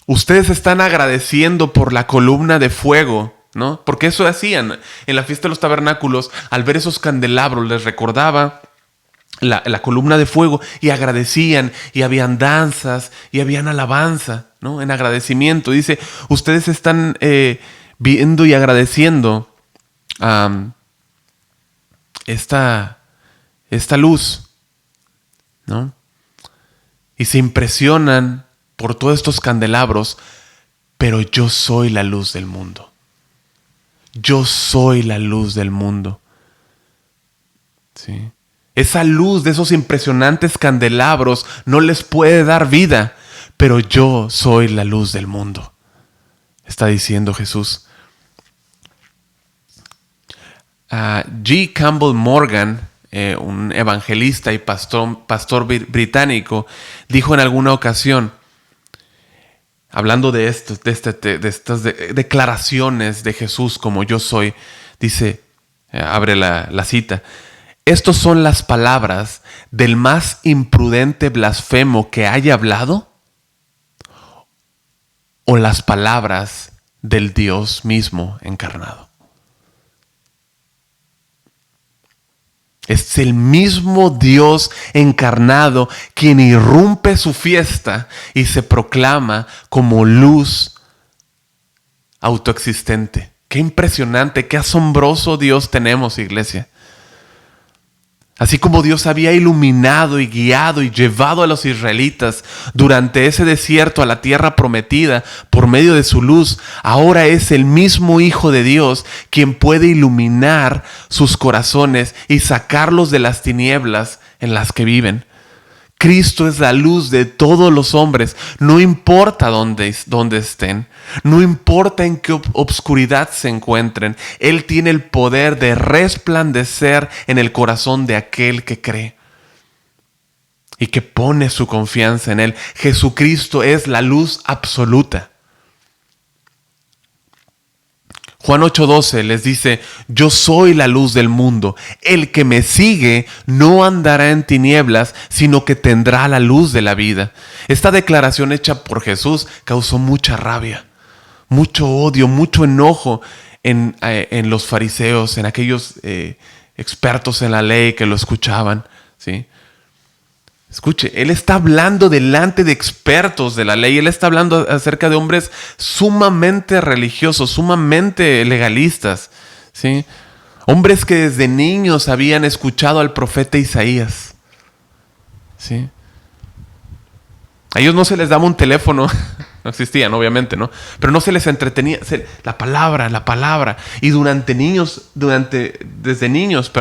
ustedes están agradeciendo por la columna de fuego, ¿no? Porque eso hacían en la fiesta de los tabernáculos. Al ver esos candelabros les recordaba la columna de fuego y agradecían, y habían danzas y habían alabanza, ¿no? En agradecimiento. Dice, ustedes están viendo y agradeciendo esta luz, ¿no? Y se impresionan por todos estos candelabros, pero yo soy la luz del mundo. Yo soy la luz del mundo. ¿Sí? Esa luz de esos impresionantes candelabros no les puede dar vida, pero yo soy la luz del mundo, está diciendo Jesús. G. Campbell Morgan, un evangelista y pastor británico, dijo en alguna ocasión, hablando de estas declaraciones de Jesús como yo soy, dice, abre la cita: ¿estos son las palabras del más imprudente blasfemo que haya hablado? ¿O las palabras del Dios mismo encarnado? Es el mismo Dios encarnado quien irrumpe su fiesta y se proclama como luz autoexistente. Qué impresionante, qué asombroso Dios tenemos, iglesia. Así como Dios había iluminado y guiado y llevado a los israelitas durante ese desierto a la tierra prometida por medio de su luz, ahora es el mismo Hijo de Dios quien puede iluminar sus corazones y sacarlos de las tinieblas en las que viven. Cristo es la luz de todos los hombres, no importa dónde estén, no importa en qué obscuridad se encuentren. Él tiene el poder de resplandecer en el corazón de aquel que cree y que pone su confianza en Él. Jesucristo es la luz absoluta. Juan 8:12 les dice: yo soy la luz del mundo. El que me sigue no andará en tinieblas, sino que tendrá la luz de la vida. Esta declaración hecha por Jesús causó mucha rabia, mucho odio, mucho enojo en los fariseos, en aquellos expertos en la ley que lo escuchaban, ¿sí? Escuche, Él está hablando delante de expertos de la ley. Él está hablando acerca de hombres sumamente religiosos, sumamente legalistas, ¿sí? Hombres que desde niños habían escuchado al profeta Isaías, ¿sí? A ellos no se les daba un teléfono, no existían obviamente, ¿no? Pero no se les entretenía, la palabra. Y desde niños,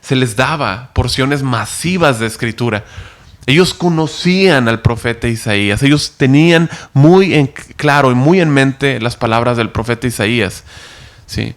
se les daba porciones masivas de escritura. Ellos conocían al profeta Isaías. Ellos tenían muy en claro y muy en mente las palabras del profeta Isaías. ¿Sí?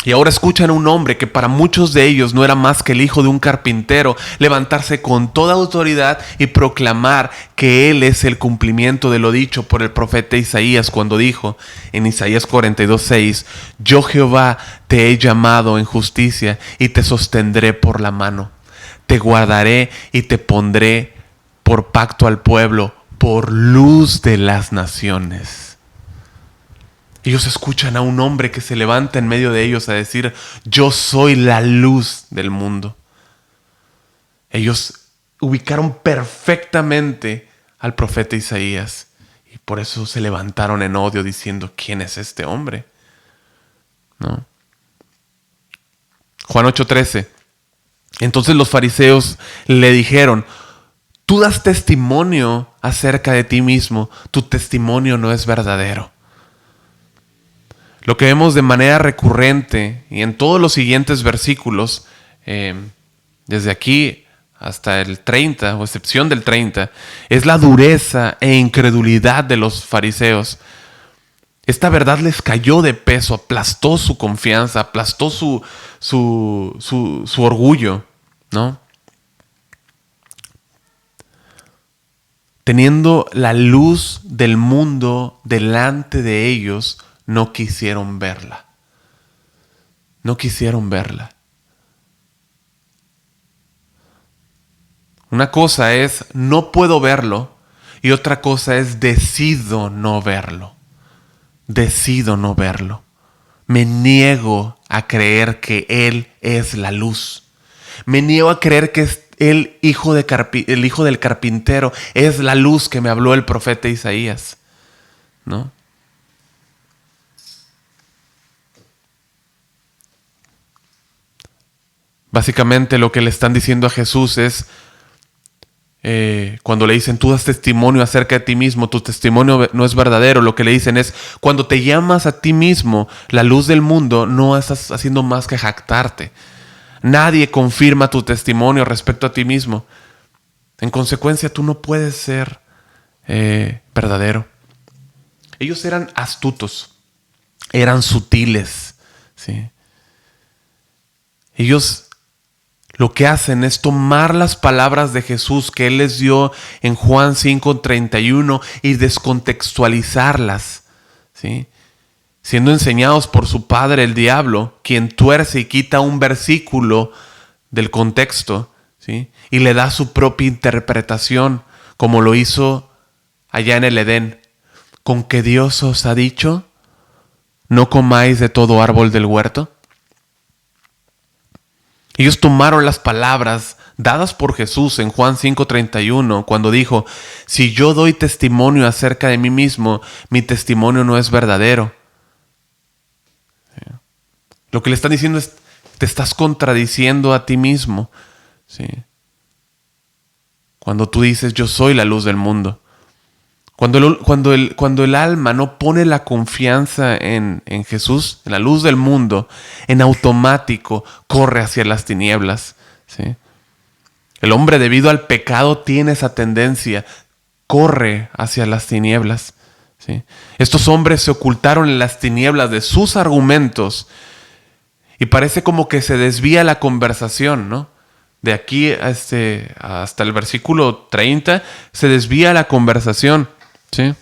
Y ahora escuchan a un hombre que para muchos de ellos no era más que el hijo de un carpintero, levantarse con toda autoridad y proclamar que él es el cumplimiento de lo dicho por el profeta Isaías cuando dijo en Isaías 42:6: yo Jehová te he llamado en justicia y te sostendré por la mano. Te guardaré y te pondré por pacto al pueblo, por luz de las naciones. Ellos escuchan a un hombre que se levanta en medio de ellos a decir: yo soy la luz del mundo. Ellos ubicaron perfectamente al profeta Isaías y por eso se levantaron en odio diciendo: ¿quién es este hombre? ¿No? Juan 8:13. Entonces los fariseos le dijeron: tú das testimonio acerca de ti mismo, tu testimonio no es verdadero. Lo que vemos de manera recurrente y en todos los siguientes versículos, desde aquí hasta el 30, o excepción del 30, es la dureza e incredulidad de los fariseos. Esta verdad les cayó de peso, aplastó su confianza, aplastó su orgullo, ¿no? Teniendo la luz del mundo delante de ellos, no quisieron verla. No quisieron verla. Una cosa es no puedo verlo y otra cosa es decido no verlo. Decido no verlo. Me niego a creer que Él es la luz. Me niego a creer que el hijo del carpintero es la luz que me habló el profeta Isaías, ¿no? Básicamente lo que le están diciendo a Jesús es, cuando le dicen: tú das testimonio acerca de ti mismo, tu testimonio no es verdadero. Lo que le dicen es: cuando te llamas a ti mismo la luz del mundo, no estás haciendo más que jactarte. Nadie confirma tu testimonio respecto a ti mismo. En consecuencia, tú no puedes ser verdadero. Ellos eran astutos, eran sutiles, ¿sí? Ellos lo que hacen es tomar las palabras de Jesús que Él les dio en Juan 5:31 y descontextualizarlas, ¿sí? Siendo enseñados por su padre el diablo, quien tuerce y quita un versículo del contexto, ¿sí? Y le da su propia interpretación, como lo hizo allá en el Edén. ¿Con que Dios os ha dicho: no comáis de todo árbol del huerto? Ellos tomaron las palabras dadas por Jesús en Juan 5:31 cuando dijo: si yo doy testimonio acerca de mí mismo, mi testimonio no es verdadero. Lo que le están diciendo es: te estás contradiciendo a ti mismo, ¿sí? Cuando tú dices: yo soy la luz del mundo. Cuando el alma no pone la confianza en Jesús, en la luz del mundo, en automático corre hacia las tinieblas, ¿sí? El hombre, debido al pecado, tiene esa tendencia, corre hacia las tinieblas, ¿sí? Estos hombres se ocultaron en las tinieblas de sus argumentos y parece como que se desvía la conversación, ¿no? De aquí hasta el versículo 30 se desvía la conversación, ¿sí?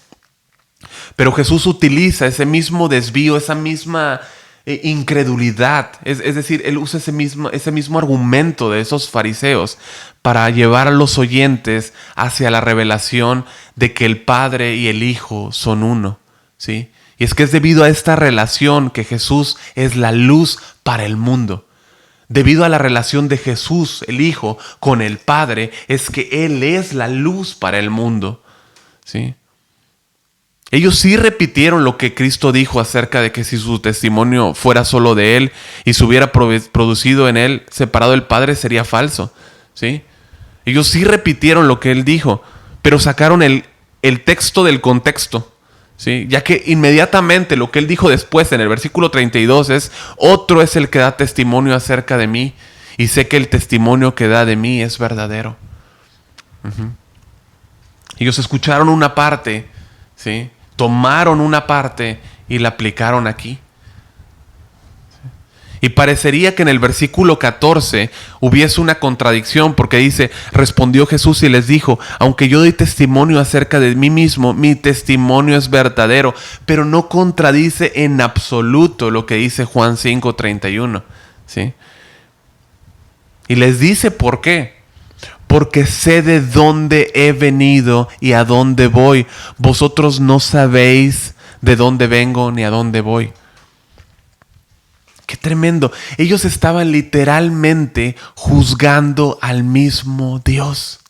Pero Jesús utiliza ese mismo desvío, esa misma incredulidad. Es decir, Él usa ese mismo argumento de esos fariseos para llevar a los oyentes hacia la revelación de que el Padre y el Hijo son uno, ¿sí? Y es que es debido a esta relación que Jesús es la luz para el mundo. Debido a la relación de Jesús, el Hijo, con el Padre, es que Él es la luz para el mundo, ¿sí? Ellos sí repitieron lo que Cristo dijo acerca de que si su testimonio fuera solo de Él y se hubiera producido en Él, separado del Padre, sería falso, ¿sí? Ellos sí repitieron lo que Él dijo, pero sacaron el texto del contexto, ¿sí? Ya que inmediatamente lo que Él dijo después en el versículo 32 es: otro es el que da testimonio acerca de mí y sé que el testimonio que da de mí es verdadero. Ellos escucharon una parte, ¿sí? Tomaron una parte y la aplicaron aquí. Y parecería que en el versículo 14 hubiese una contradicción, porque dice: respondió Jesús y les dijo, aunque yo doy testimonio acerca de mí mismo, mi testimonio es verdadero, pero no contradice en absoluto lo que dice Juan 5:31, ¿sí? Y les dice por qué. Porque sé de dónde he venido y a dónde voy. Vosotros no sabéis de dónde vengo ni a dónde voy. Qué tremendo. Ellos estaban literalmente juzgando al mismo Dios.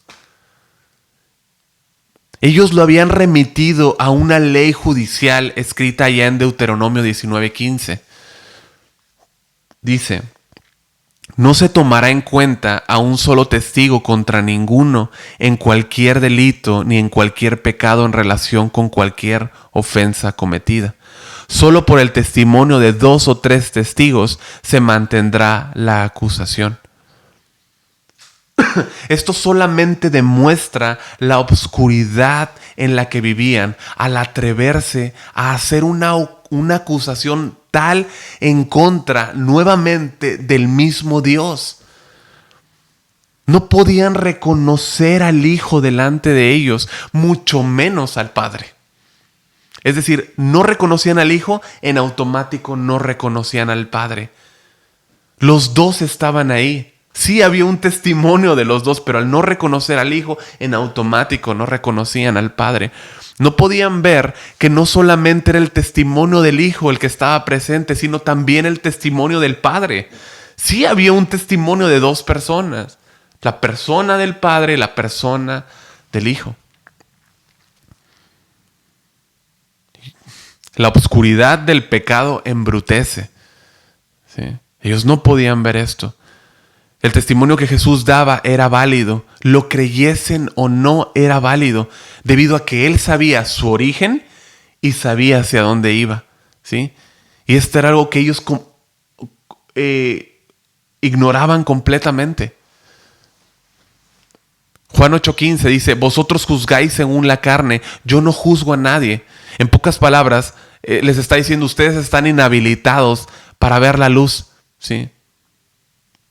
Ellos lo habían remitido a una ley judicial escrita allá en Deuteronomio 19:15. Dice: no se tomará en cuenta a un solo testigo contra ninguno en cualquier delito ni en cualquier pecado en relación con cualquier ofensa cometida. Solo por el testimonio de 2 o 3 testigos se mantendrá la acusación. Esto solamente demuestra la obscuridad en la que vivían al atreverse a hacer una acusación tal en contra nuevamente del mismo Dios. No podían reconocer al Hijo delante de ellos, mucho menos al Padre. Es decir, no reconocían al Hijo, en automático no reconocían al Padre. Los dos estaban ahí. Sí había un testimonio de los dos, pero al no reconocer al Hijo, en automático no reconocían al Padre. No podían ver que no solamente era el testimonio del Hijo el que estaba presente, sino también el testimonio del Padre. Sí había un testimonio de 2 personas. La persona del Padre y la persona del Hijo. La obscuridad del pecado embrutece, ¿sí? Ellos no podían ver esto. El testimonio que Jesús daba era válido, lo creyesen o no era válido, debido a que Él sabía su origen y sabía hacia dónde iba, ¿sí? Y esto era algo que ellos ignoraban completamente. Juan 8:15 dice: vosotros juzgáis según la carne, yo no juzgo a nadie. En pocas palabras, les está diciendo: ustedes están inhabilitados para ver la luz, ¿sí?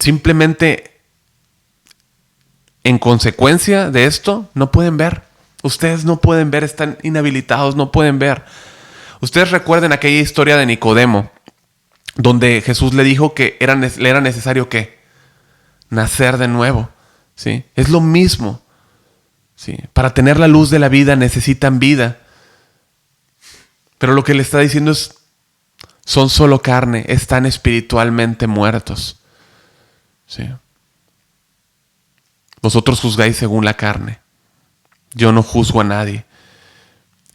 Simplemente, en consecuencia de esto, no pueden ver. Ustedes no pueden ver, están inhabilitados, no pueden ver. Ustedes recuerden aquella historia de Nicodemo, donde Jesús le dijo que le era necesario ¿qué? Nacer de nuevo, ¿sí? Es lo mismo, ¿sí? Para tener la luz de la vida necesitan vida. Pero lo que le está diciendo es: son solo carne, están espiritualmente muertos, ¿sí? Vosotros juzgáis según la carne. Yo no juzgo a nadie.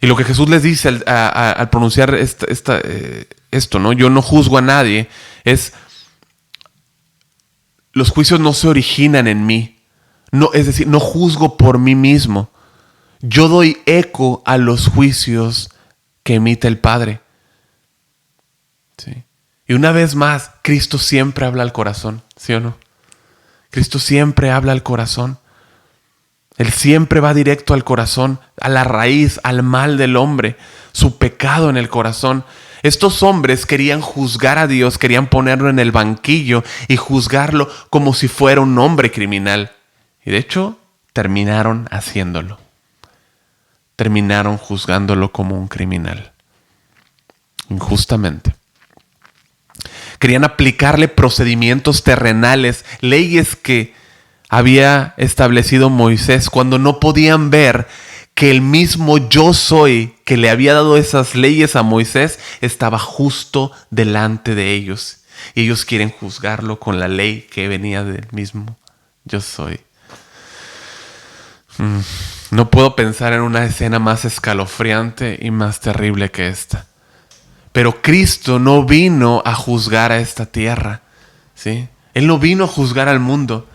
Y lo que Jesús les dice al pronunciar esto, ¿no? Yo no juzgo a nadie, es: los juicios no se originan en mí. No, es decir, no juzgo por mí mismo. Yo doy eco a los juicios que emite el Padre, ¿sí? Y una vez más, Cristo siempre habla al corazón, ¿sí o no? Cristo siempre habla al corazón. Él siempre va directo al corazón, a la raíz, al mal del hombre, su pecado en el corazón. Estos hombres querían juzgar a Dios, querían ponerlo en el banquillo y juzgarlo como si fuera un hombre criminal. Y de hecho, terminaron haciéndolo. Terminaron juzgándolo como un criminal, injustamente. Querían aplicarle procedimientos terrenales, leyes que había establecido Moisés, cuando no podían ver que el mismo yo soy que le había dado esas leyes a Moisés estaba justo delante de ellos. Y ellos quieren juzgarlo con la ley que venía del mismo yo soy. No puedo pensar en una escena más escalofriante y más terrible que esta. Pero Cristo no vino a juzgar a esta tierra, ¿sí? Él no vino a juzgar al mundo.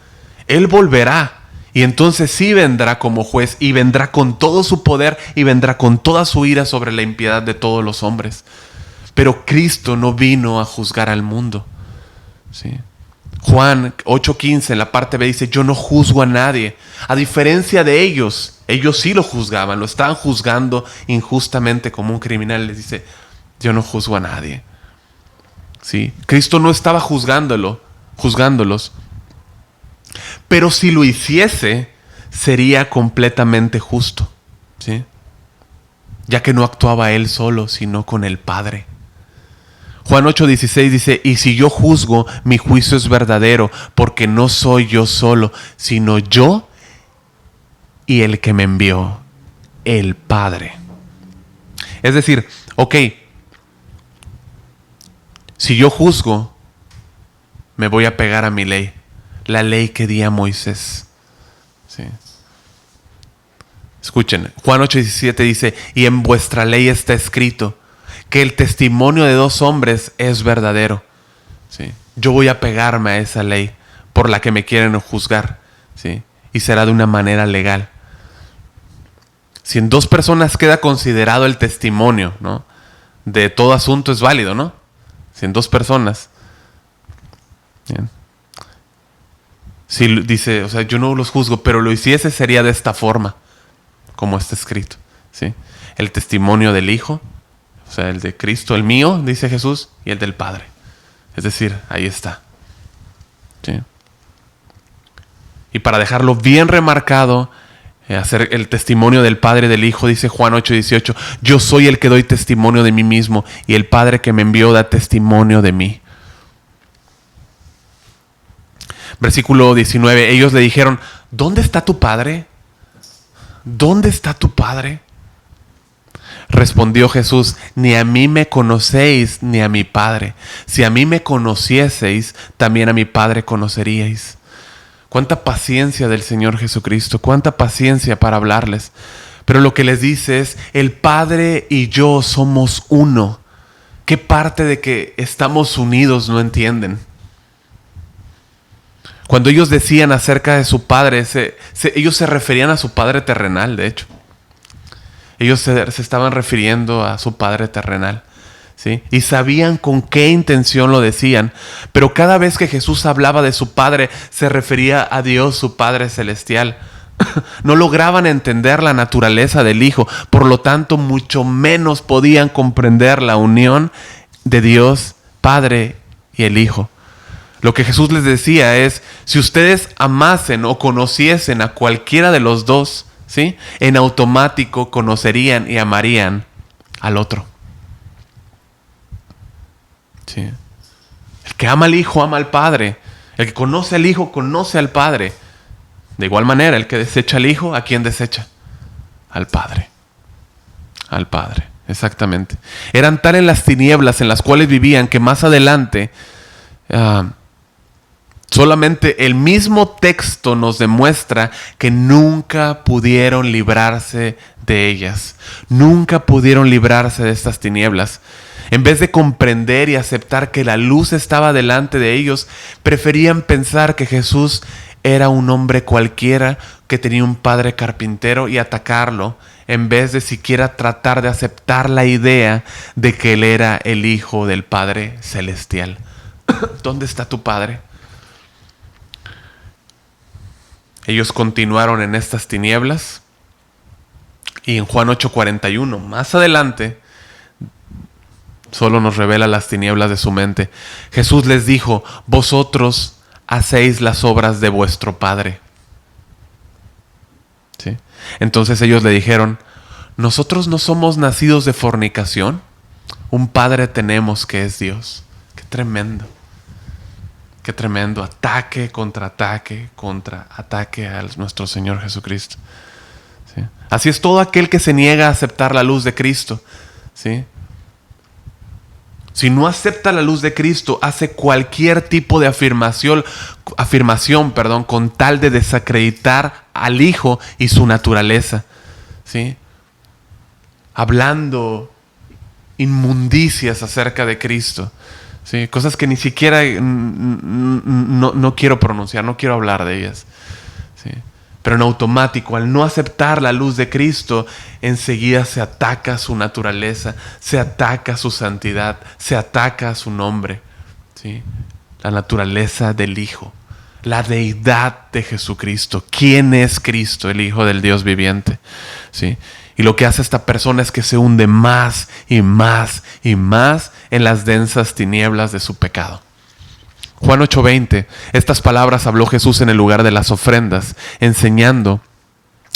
Él volverá y entonces sí vendrá como juez y vendrá con todo su poder y vendrá con toda su ira sobre la impiedad de todos los hombres. Pero Cristo no vino a juzgar al mundo, ¿sí? Juan 8:15 en la parte B dice, yo no juzgo a nadie. A diferencia de ellos sí lo juzgaban, lo estaban juzgando injustamente como un criminal. Les dice, yo no juzgo a nadie. ¿Sí? Cristo no estaba juzgándolos, pero si lo hiciese, sería completamente justo. ¿Sí? Ya que no actuaba él solo, sino con el Padre. Juan 8:16 dice, y si yo juzgo, mi juicio es verdadero, porque no soy yo solo, sino yo y el que me envió, el Padre. Es decir, ok, si yo juzgo, me voy a pegar a mi ley, la ley que di a Moisés. ¿Sí? Escuchen, Juan 8:17 dice, y en vuestra ley está escrito que el testimonio de dos hombres es verdadero. ¿Sí? Yo voy a pegarme a esa ley por la que me quieren juzgar. ¿Sí? Y será de una manera legal. Si en dos personas queda considerado el testimonio, ¿no?, de todo asunto, es válido, ¿no? Si en dos personas. Bien. Si dice, o sea, yo no los juzgo, pero lo hiciese sería de esta forma, como está escrito. ¿Sí? El testimonio del Hijo, o sea, el de Cristo, el mío, dice Jesús, y el del Padre. Es decir, ahí está. ¿Sí? Y para dejarlo bien remarcado, hacer el testimonio del Padre y del Hijo, dice Juan 8:18, yo soy el que doy testimonio de mí mismo, y el Padre que me envió da testimonio de mí. Versículo 19, ellos le dijeron, ¿dónde está tu Padre? ¿Dónde está tu Padre? Respondió Jesús, ni a mí me conocéis, ni a mi Padre. Si a mí me conocieseis, también a mi Padre conoceríais. Cuánta paciencia del Señor Jesucristo, cuánta paciencia para hablarles. Pero lo que les dice es, el Padre y yo somos uno. ¿Qué parte de que estamos unidos no entienden? Cuando ellos decían acerca de su Padre, ellos se referían a su Padre terrenal, de hecho. Ellos se estaban refiriendo a su Padre terrenal, ¿sí? Y sabían con qué intención lo decían, pero cada vez que Jesús hablaba de su Padre, se refería a Dios, su Padre celestial. No lograban entender la naturaleza del Hijo, por lo tanto, mucho menos podían comprender la unión de Dios, Padre y el Hijo. Lo que Jesús les decía es, si ustedes amasen o conociesen a cualquiera de los dos, ¿sí?, en automático conocerían y amarían al otro. ¿Sí? El que ama al Hijo ama al Padre. El que conoce al Hijo conoce al Padre. De igual manera, el que desecha al Hijo, ¿a quién desecha? Al Padre. Al Padre, exactamente. Eran tales las tinieblas en las cuales vivían que más adelante solamente el mismo texto nos demuestra que nunca pudieron librarse de ellas. Nunca pudieron librarse de estas tinieblas. En vez de comprender y aceptar que la luz estaba delante de ellos, preferían pensar que Jesús era un hombre cualquiera que tenía un padre carpintero y atacarlo, en vez de siquiera tratar de aceptar la idea de que él era el Hijo del Padre Celestial. ¿Dónde está tu Padre? Ellos continuaron en estas tinieblas y en Juan 8:41, más adelante, solo nos revela las tinieblas de su mente. Jesús les dijo, vosotros hacéis las obras de vuestro padre. ¿Sí? Entonces ellos le dijeron, nosotros no somos nacidos de fornicación, un padre tenemos que es Dios. Qué tremendo. Qué tremendo, ataque contra ataque a nuestro Señor Jesucristo. ¿Sí? Así es todo aquel que se niega a aceptar la luz de Cristo. ¿Sí? Si no acepta la luz de Cristo, hace cualquier tipo de afirmación, con tal de desacreditar al Hijo y su naturaleza. ¿Sí? Hablando inmundicias acerca de Cristo. Sí, cosas que ni siquiera no quiero pronunciar, no quiero hablar de ellas. Sí. Pero en automático, al no aceptar la luz de Cristo, enseguida se ataca su naturaleza, se ataca su santidad, se ataca su nombre. ¿Sí? la naturaleza del Hijo, la deidad de Jesucristo. ¿Quién es Cristo, el Hijo del Dios viviente? ¿Sí? Y lo que hace esta persona es que se hunde más y más y más en las densas tinieblas de su pecado. Juan 8:20, estas palabras habló Jesús en el lugar de las ofrendas, enseñando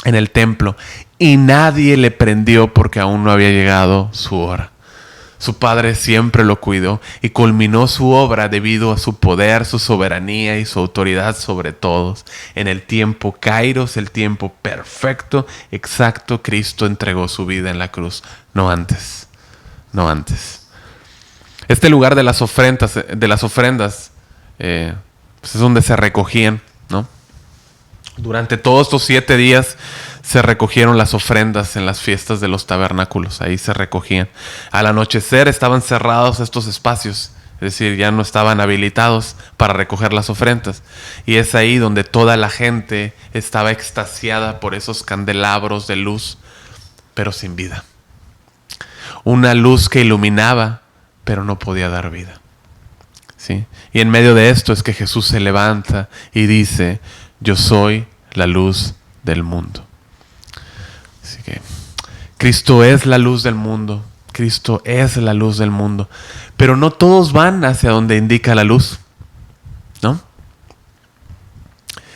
en el templo, y nadie le prendió porque aún no había llegado su hora. Su Padre siempre lo cuidó y culminó su obra debido a su poder, su soberanía y su autoridad sobre todos. En el tiempo kairos, el tiempo perfecto, exacto, Cristo entregó su vida en la cruz. No antes, no antes. Este lugar de las ofrendas, pues es donde se recogían, ¿no? Durante todos estos 7 días se recogieron las ofrendas en las fiestas de los tabernáculos. Ahí se recogían. Al anochecer estaban cerrados estos espacios. Es decir, ya no estaban habilitados para recoger las ofrendas. Y es ahí donde toda la gente estaba extasiada por esos candelabros de luz, pero sin vida. Una luz que iluminaba, pero no podía dar vida. ¿Sí? Y en medio de esto es que Jesús se levanta y dice: yo soy la luz del mundo. Así que Cristo es la luz del mundo. Cristo es la luz del mundo. Pero no todos van hacia donde indica la luz, ¿no?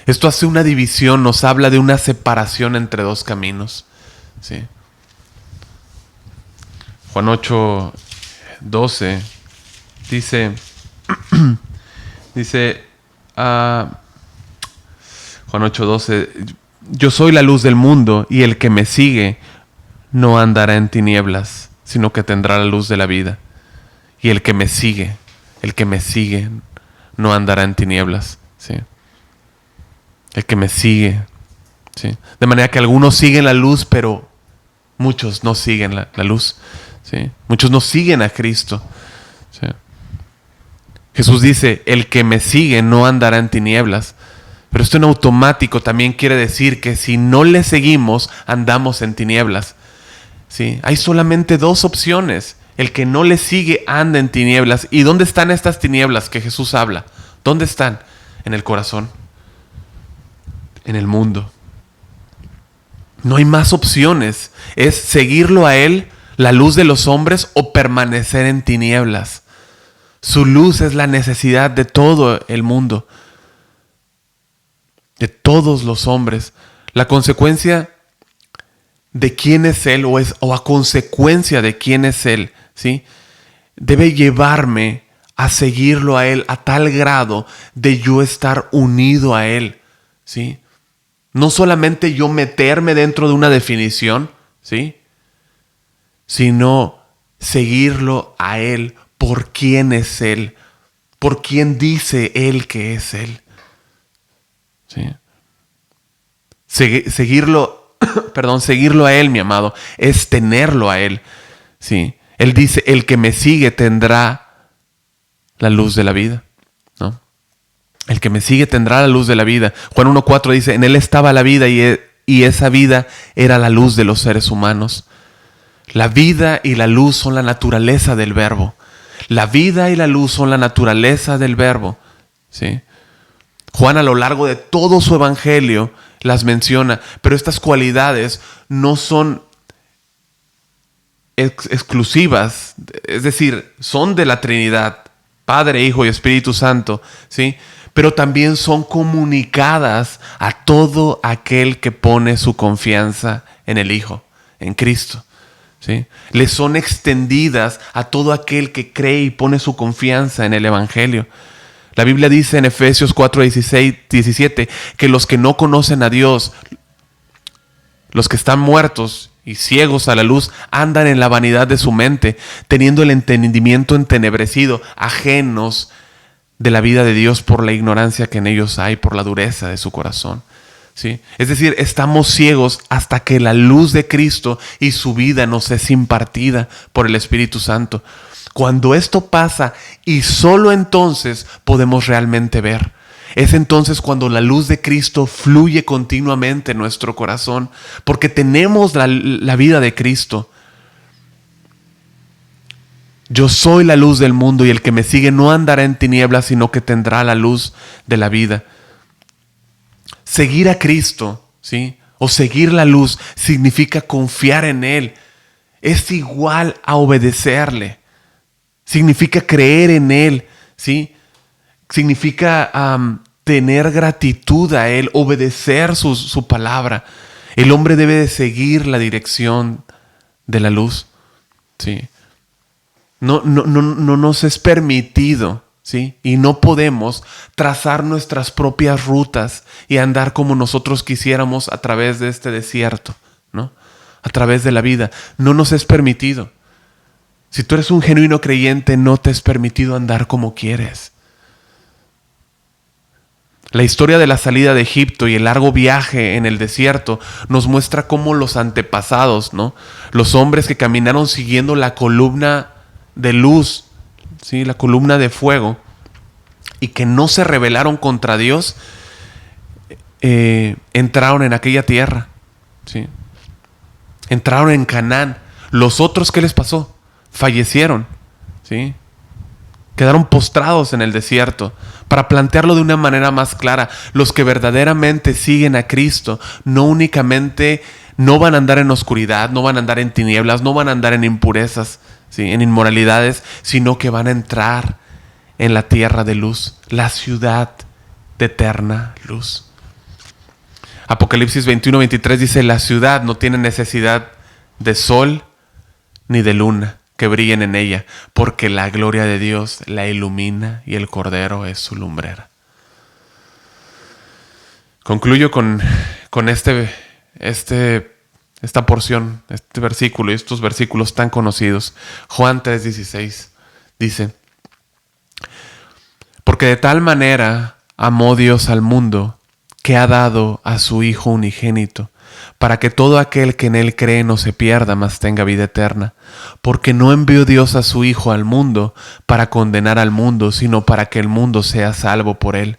Esto hace una división, nos habla de una separación entre dos caminos, ¿sí? Juan 8:12 dice, Juan 8:12, yo soy la luz del mundo y el que me sigue no andará en tinieblas, sino que tendrá la luz de la vida. Y el que me sigue no andará en tinieblas, ¿sí? El que me sigue, ¿sí? De manera que algunos siguen la luz, pero muchos no siguen la luz, ¿sí? Muchos no siguen a Cristo, ¿sí? Jesús dice, el que me sigue no andará en tinieblas. Pero esto en automático también quiere decir que si no le seguimos, andamos en tinieblas, ¿sí? Hay solamente 2 opciones. El que no le sigue anda en tinieblas. ¿Y dónde están estas tinieblas que Jesús habla? ¿Dónde están? En el corazón, en el mundo. No hay más opciones. Es seguirlo a Él, la luz de los hombres, o permanecer en tinieblas. Su luz es la necesidad de todo el mundo, de todos los hombres. La consecuencia de quién es Él, o a consecuencia de quién es Él, ¿sí? Debe llevarme a seguirlo a Él a tal grado de yo estar unido a Él, ¿sí? No solamente yo meterme dentro de una definición, ¿sí? Sino seguirlo a Él por quién es Él, por quién dice Él que es Él. ¿Sí? Seguirlo a Él, mi amado, es tenerlo a Él. ¿Sí? Él dice, el que me sigue tendrá la luz de la vida, ¿no? El que me sigue tendrá la luz de la vida. Juan 1:4 dice, en Él estaba la vida y esa vida era la luz de los seres humanos. La vida y la luz son la naturaleza del Verbo. La vida y la luz son la naturaleza del Verbo, ¿sí? Juan a lo largo de todo su evangelio las menciona, pero estas cualidades no son exclusivas, es decir, son de la Trinidad, Padre, Hijo y Espíritu Santo, ¿sí? Pero también son comunicadas a todo aquel que pone su confianza en el Hijo, en Cristo, ¿sí? Le son extendidas a todo aquel que cree y pone su confianza en el Evangelio. La Biblia dice en Efesios 4:17 que los que no conocen a Dios, los que están muertos y ciegos a la luz, andan en la vanidad de su mente, teniendo el entendimiento entenebrecido, ajenos de la vida de Dios por la ignorancia que en ellos hay, por la dureza de su corazón, ¿sí? Es decir, estamos ciegos hasta que la luz de Cristo y su vida nos es impartida por el Espíritu Santo. Cuando esto pasa, y solo entonces podemos realmente ver. Es entonces cuando la luz de Cristo fluye continuamente en nuestro corazón, porque tenemos la vida de Cristo. Yo soy la luz del mundo y el que me sigue no andará en tinieblas, sino que tendrá la luz de la vida. Seguir a Cristo, ¿sí? O seguir la luz significa confiar en Él. Es igual a obedecerle. Significa creer en Él, ¿sí? Significa tener gratitud a Él, obedecer su palabra. El hombre debe de seguir la dirección de la luz, ¿sí? No nos es permitido, ¿sí? Y no podemos trazar nuestras propias rutas y andar como nosotros quisiéramos a través de este desierto, ¿no? A través de la vida. No nos es permitido. Si tú eres un genuino creyente, no te es permitido andar como quieres. La historia de la salida de Egipto y el largo viaje en el desierto nos muestra cómo los antepasados, ¿no? Los hombres que caminaron siguiendo la columna de luz, ¿sí? La columna de fuego, y que no se rebelaron contra Dios, entraron en aquella tierra, ¿sí? Entraron en Canaán. Los otros, ¿qué les pasó? Fallecieron, ¿sí? Quedaron postrados en el desierto. Para plantearlo de una manera más clara, los que verdaderamente siguen a Cristo no únicamente no van a andar en oscuridad, no van a andar en tinieblas, no van a andar en impurezas, ¿sí? En inmoralidades, sino que van a entrar en la tierra de luz, la ciudad de eterna luz. Apocalipsis 21-23 dice: la ciudad no tiene necesidad de sol ni de luna que brillen en ella, porque la gloria de Dios la ilumina y el Cordero es su lumbrera. Concluyo con esta porción, este versículo y estos versículos tan conocidos. Juan 3:16 dice: porque de tal manera amó Dios al mundo, que ha dado a su Hijo unigénito, para que todo aquel que en Él cree no se pierda, mas tenga vida eterna. Porque no envió Dios a su Hijo al mundo para condenar al mundo, sino para que el mundo sea salvo por Él.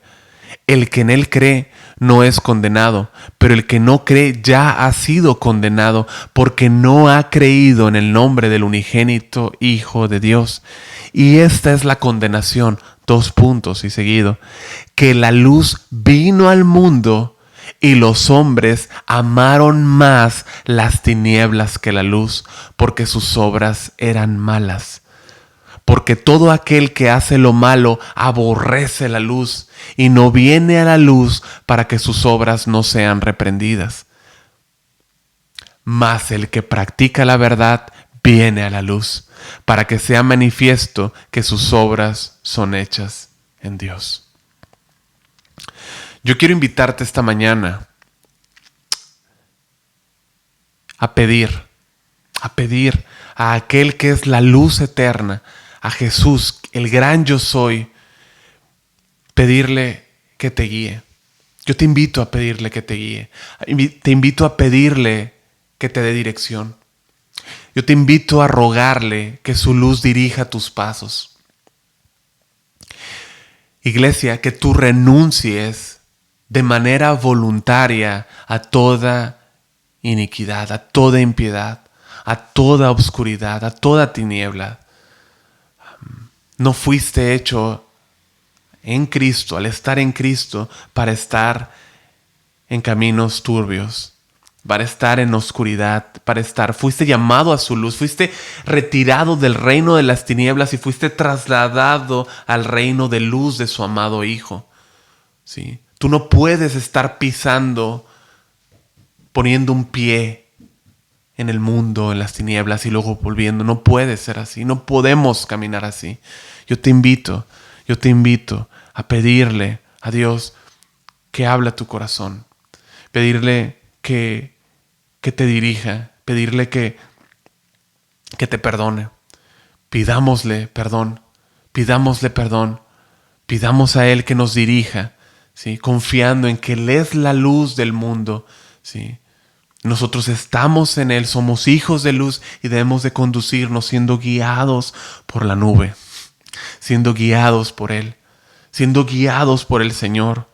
El que en Él cree no es condenado, pero el que no cree ya ha sido condenado, porque no ha creído en el nombre del unigénito Hijo de Dios. Y esta es la condenación, y seguido, que la luz vino al mundo y los hombres amaron más las tinieblas que la luz, porque sus obras eran malas. Porque todo aquel que hace lo malo aborrece la luz y no viene a la luz para que sus obras no sean reprendidas. Mas el que practica la verdad viene a la luz, para que sea manifiesto que sus obras son hechas en Dios. Yo quiero invitarte esta mañana a pedir a aquel que es la luz eterna, a Jesús, el gran yo soy, pedirle que te guíe. Yo te invito a pedirle que te guíe. Te invito a pedirle que te dé dirección. Yo te invito a rogarle que su luz dirija tus pasos. Iglesia, que tú renuncies de manera voluntaria a toda iniquidad, a toda impiedad, a toda obscuridad, a toda tiniebla. No fuiste hecho en Cristo, al estar en Cristo, para estar en caminos turbios, para estar en oscuridad, fuiste llamado a su luz, fuiste retirado del reino de las tinieblas y fuiste trasladado al reino de luz de su amado Hijo. ¿Sí? Tú no puedes estar poniendo un pie en el mundo, en las tinieblas y luego volviendo. No puede ser así, no podemos caminar así. Yo te invito a pedirle a Dios que hable a tu corazón, pedirle que te dirija, pedirle que te perdone. Pidámosle perdón, pidamos a Él que nos dirija, ¿sí? Confiando en que Él es la luz del mundo, ¿sí? Nosotros estamos en Él, somos hijos de luz y debemos de conducirnos siendo guiados por la nube, siendo guiados por Él, siendo guiados por el Señor.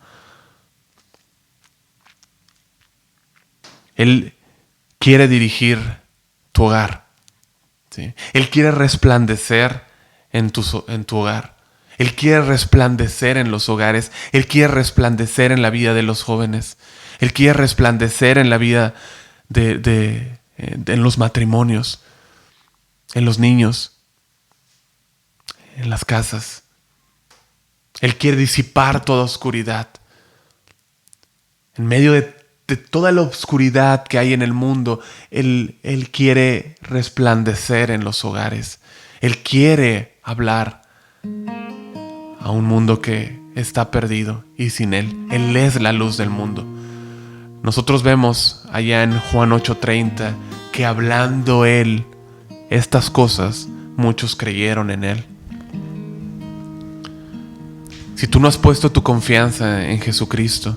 Él quiere dirigir tu hogar, ¿sí? Él quiere resplandecer en tu hogar. Él quiere resplandecer en los hogares. Él quiere resplandecer en la vida de los jóvenes. Él quiere resplandecer en la vida en los matrimonios, en los niños, en las casas. Él quiere disipar toda oscuridad. En medio de toda la oscuridad que hay en el mundo, Él quiere resplandecer en los hogares. Él quiere hablar a un mundo que está perdido y sin Él. Él es la luz del mundo. Nosotros vemos allá en Juan 8:30 que hablando Él estas cosas, muchos creyeron en Él. Si tú no has puesto tu confianza en Jesucristo,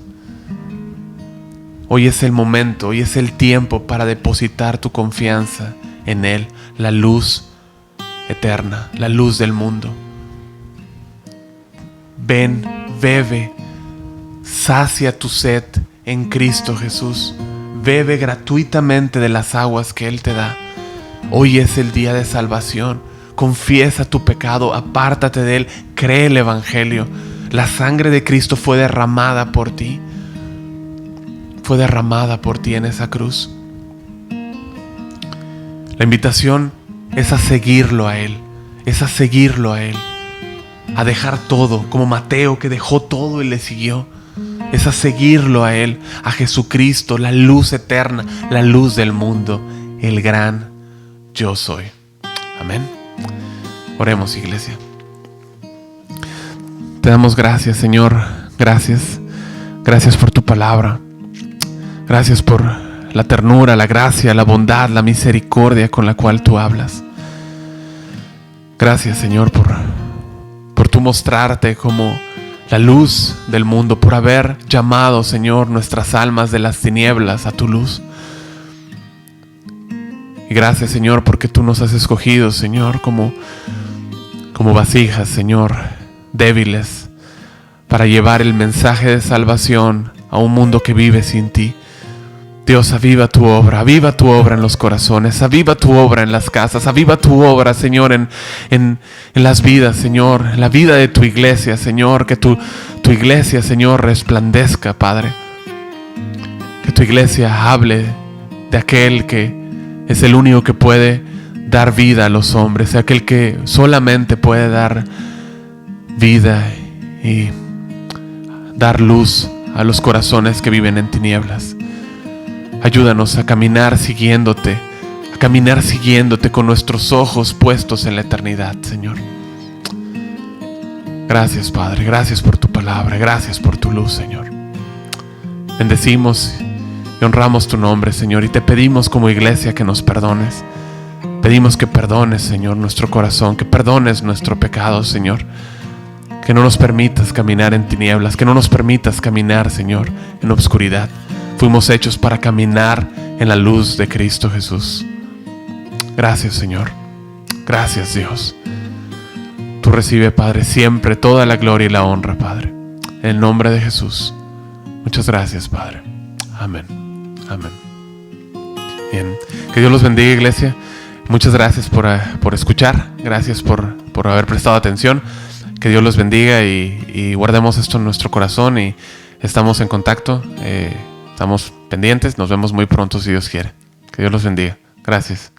hoy es el momento, hoy es el tiempo para depositar tu confianza en Él, la luz eterna, la luz del mundo. Ven, bebe, sacia tu sed en Cristo Jesús. Bebe gratuitamente de las aguas que Él te da. Hoy es el día de salvación. Confiesa tu pecado, apártate de él, cree el Evangelio. La sangre de Cristo fue derramada por ti. Fue derramada por ti en esa cruz. La invitación es a seguirlo a Él. Es a seguirlo a Él. A dejar todo, como Mateo que dejó todo y le siguió. Es a seguirlo a Él, a Jesucristo, la luz eterna, la luz del mundo, el gran yo soy. Amén. Oremos, iglesia. Te damos gracias, Señor. Gracias. Gracias por tu palabra. Gracias por la ternura, la gracia, la bondad, la misericordia con la cual tú hablas. Gracias, Señor, por tú mostrarte como la luz del mundo, por haber llamado, Señor, nuestras almas de las tinieblas a tu luz. Y gracias, Señor, porque tú nos has escogido, Señor, como vasijas, Señor, débiles, para llevar el mensaje de salvación a un mundo que vive sin ti. Dios, aviva tu obra en los corazones, aviva tu obra en las casas, aviva tu obra, Señor, en las vidas, Señor, en la vida de tu iglesia, Señor, que tu iglesia, Señor, resplandezca, Padre. Que tu iglesia hable de aquel que es el único que puede dar vida a los hombres, aquel que solamente puede dar vida y dar luz a los corazones que viven en tinieblas. Ayúdanos a caminar siguiéndote con nuestros ojos puestos en la eternidad, Señor. Gracias, Padre, gracias por tu palabra, gracias por tu luz, Señor. Bendecimos y honramos tu nombre, Señor, y te pedimos como iglesia que nos perdones. Pedimos que perdones, Señor, nuestro corazón, que perdones nuestro pecado, Señor. Que no nos permitas caminar en tinieblas, que no nos permitas caminar, Señor, en obscuridad. Fuimos hechos para caminar en la luz de Cristo Jesús. Gracias, Señor. Gracias, Dios. Tú recibe, Padre, siempre toda la gloria y la honra, Padre. En el nombre de Jesús. Muchas gracias, Padre. Amén. Amén. Bien. Que Dios los bendiga, iglesia. Muchas gracias por escuchar. Gracias por haber prestado atención. Que Dios los bendiga y guardemos esto en nuestro corazón y estamos en contacto. Estamos pendientes. Nos vemos muy pronto si Dios quiere. Que Dios los bendiga. Gracias.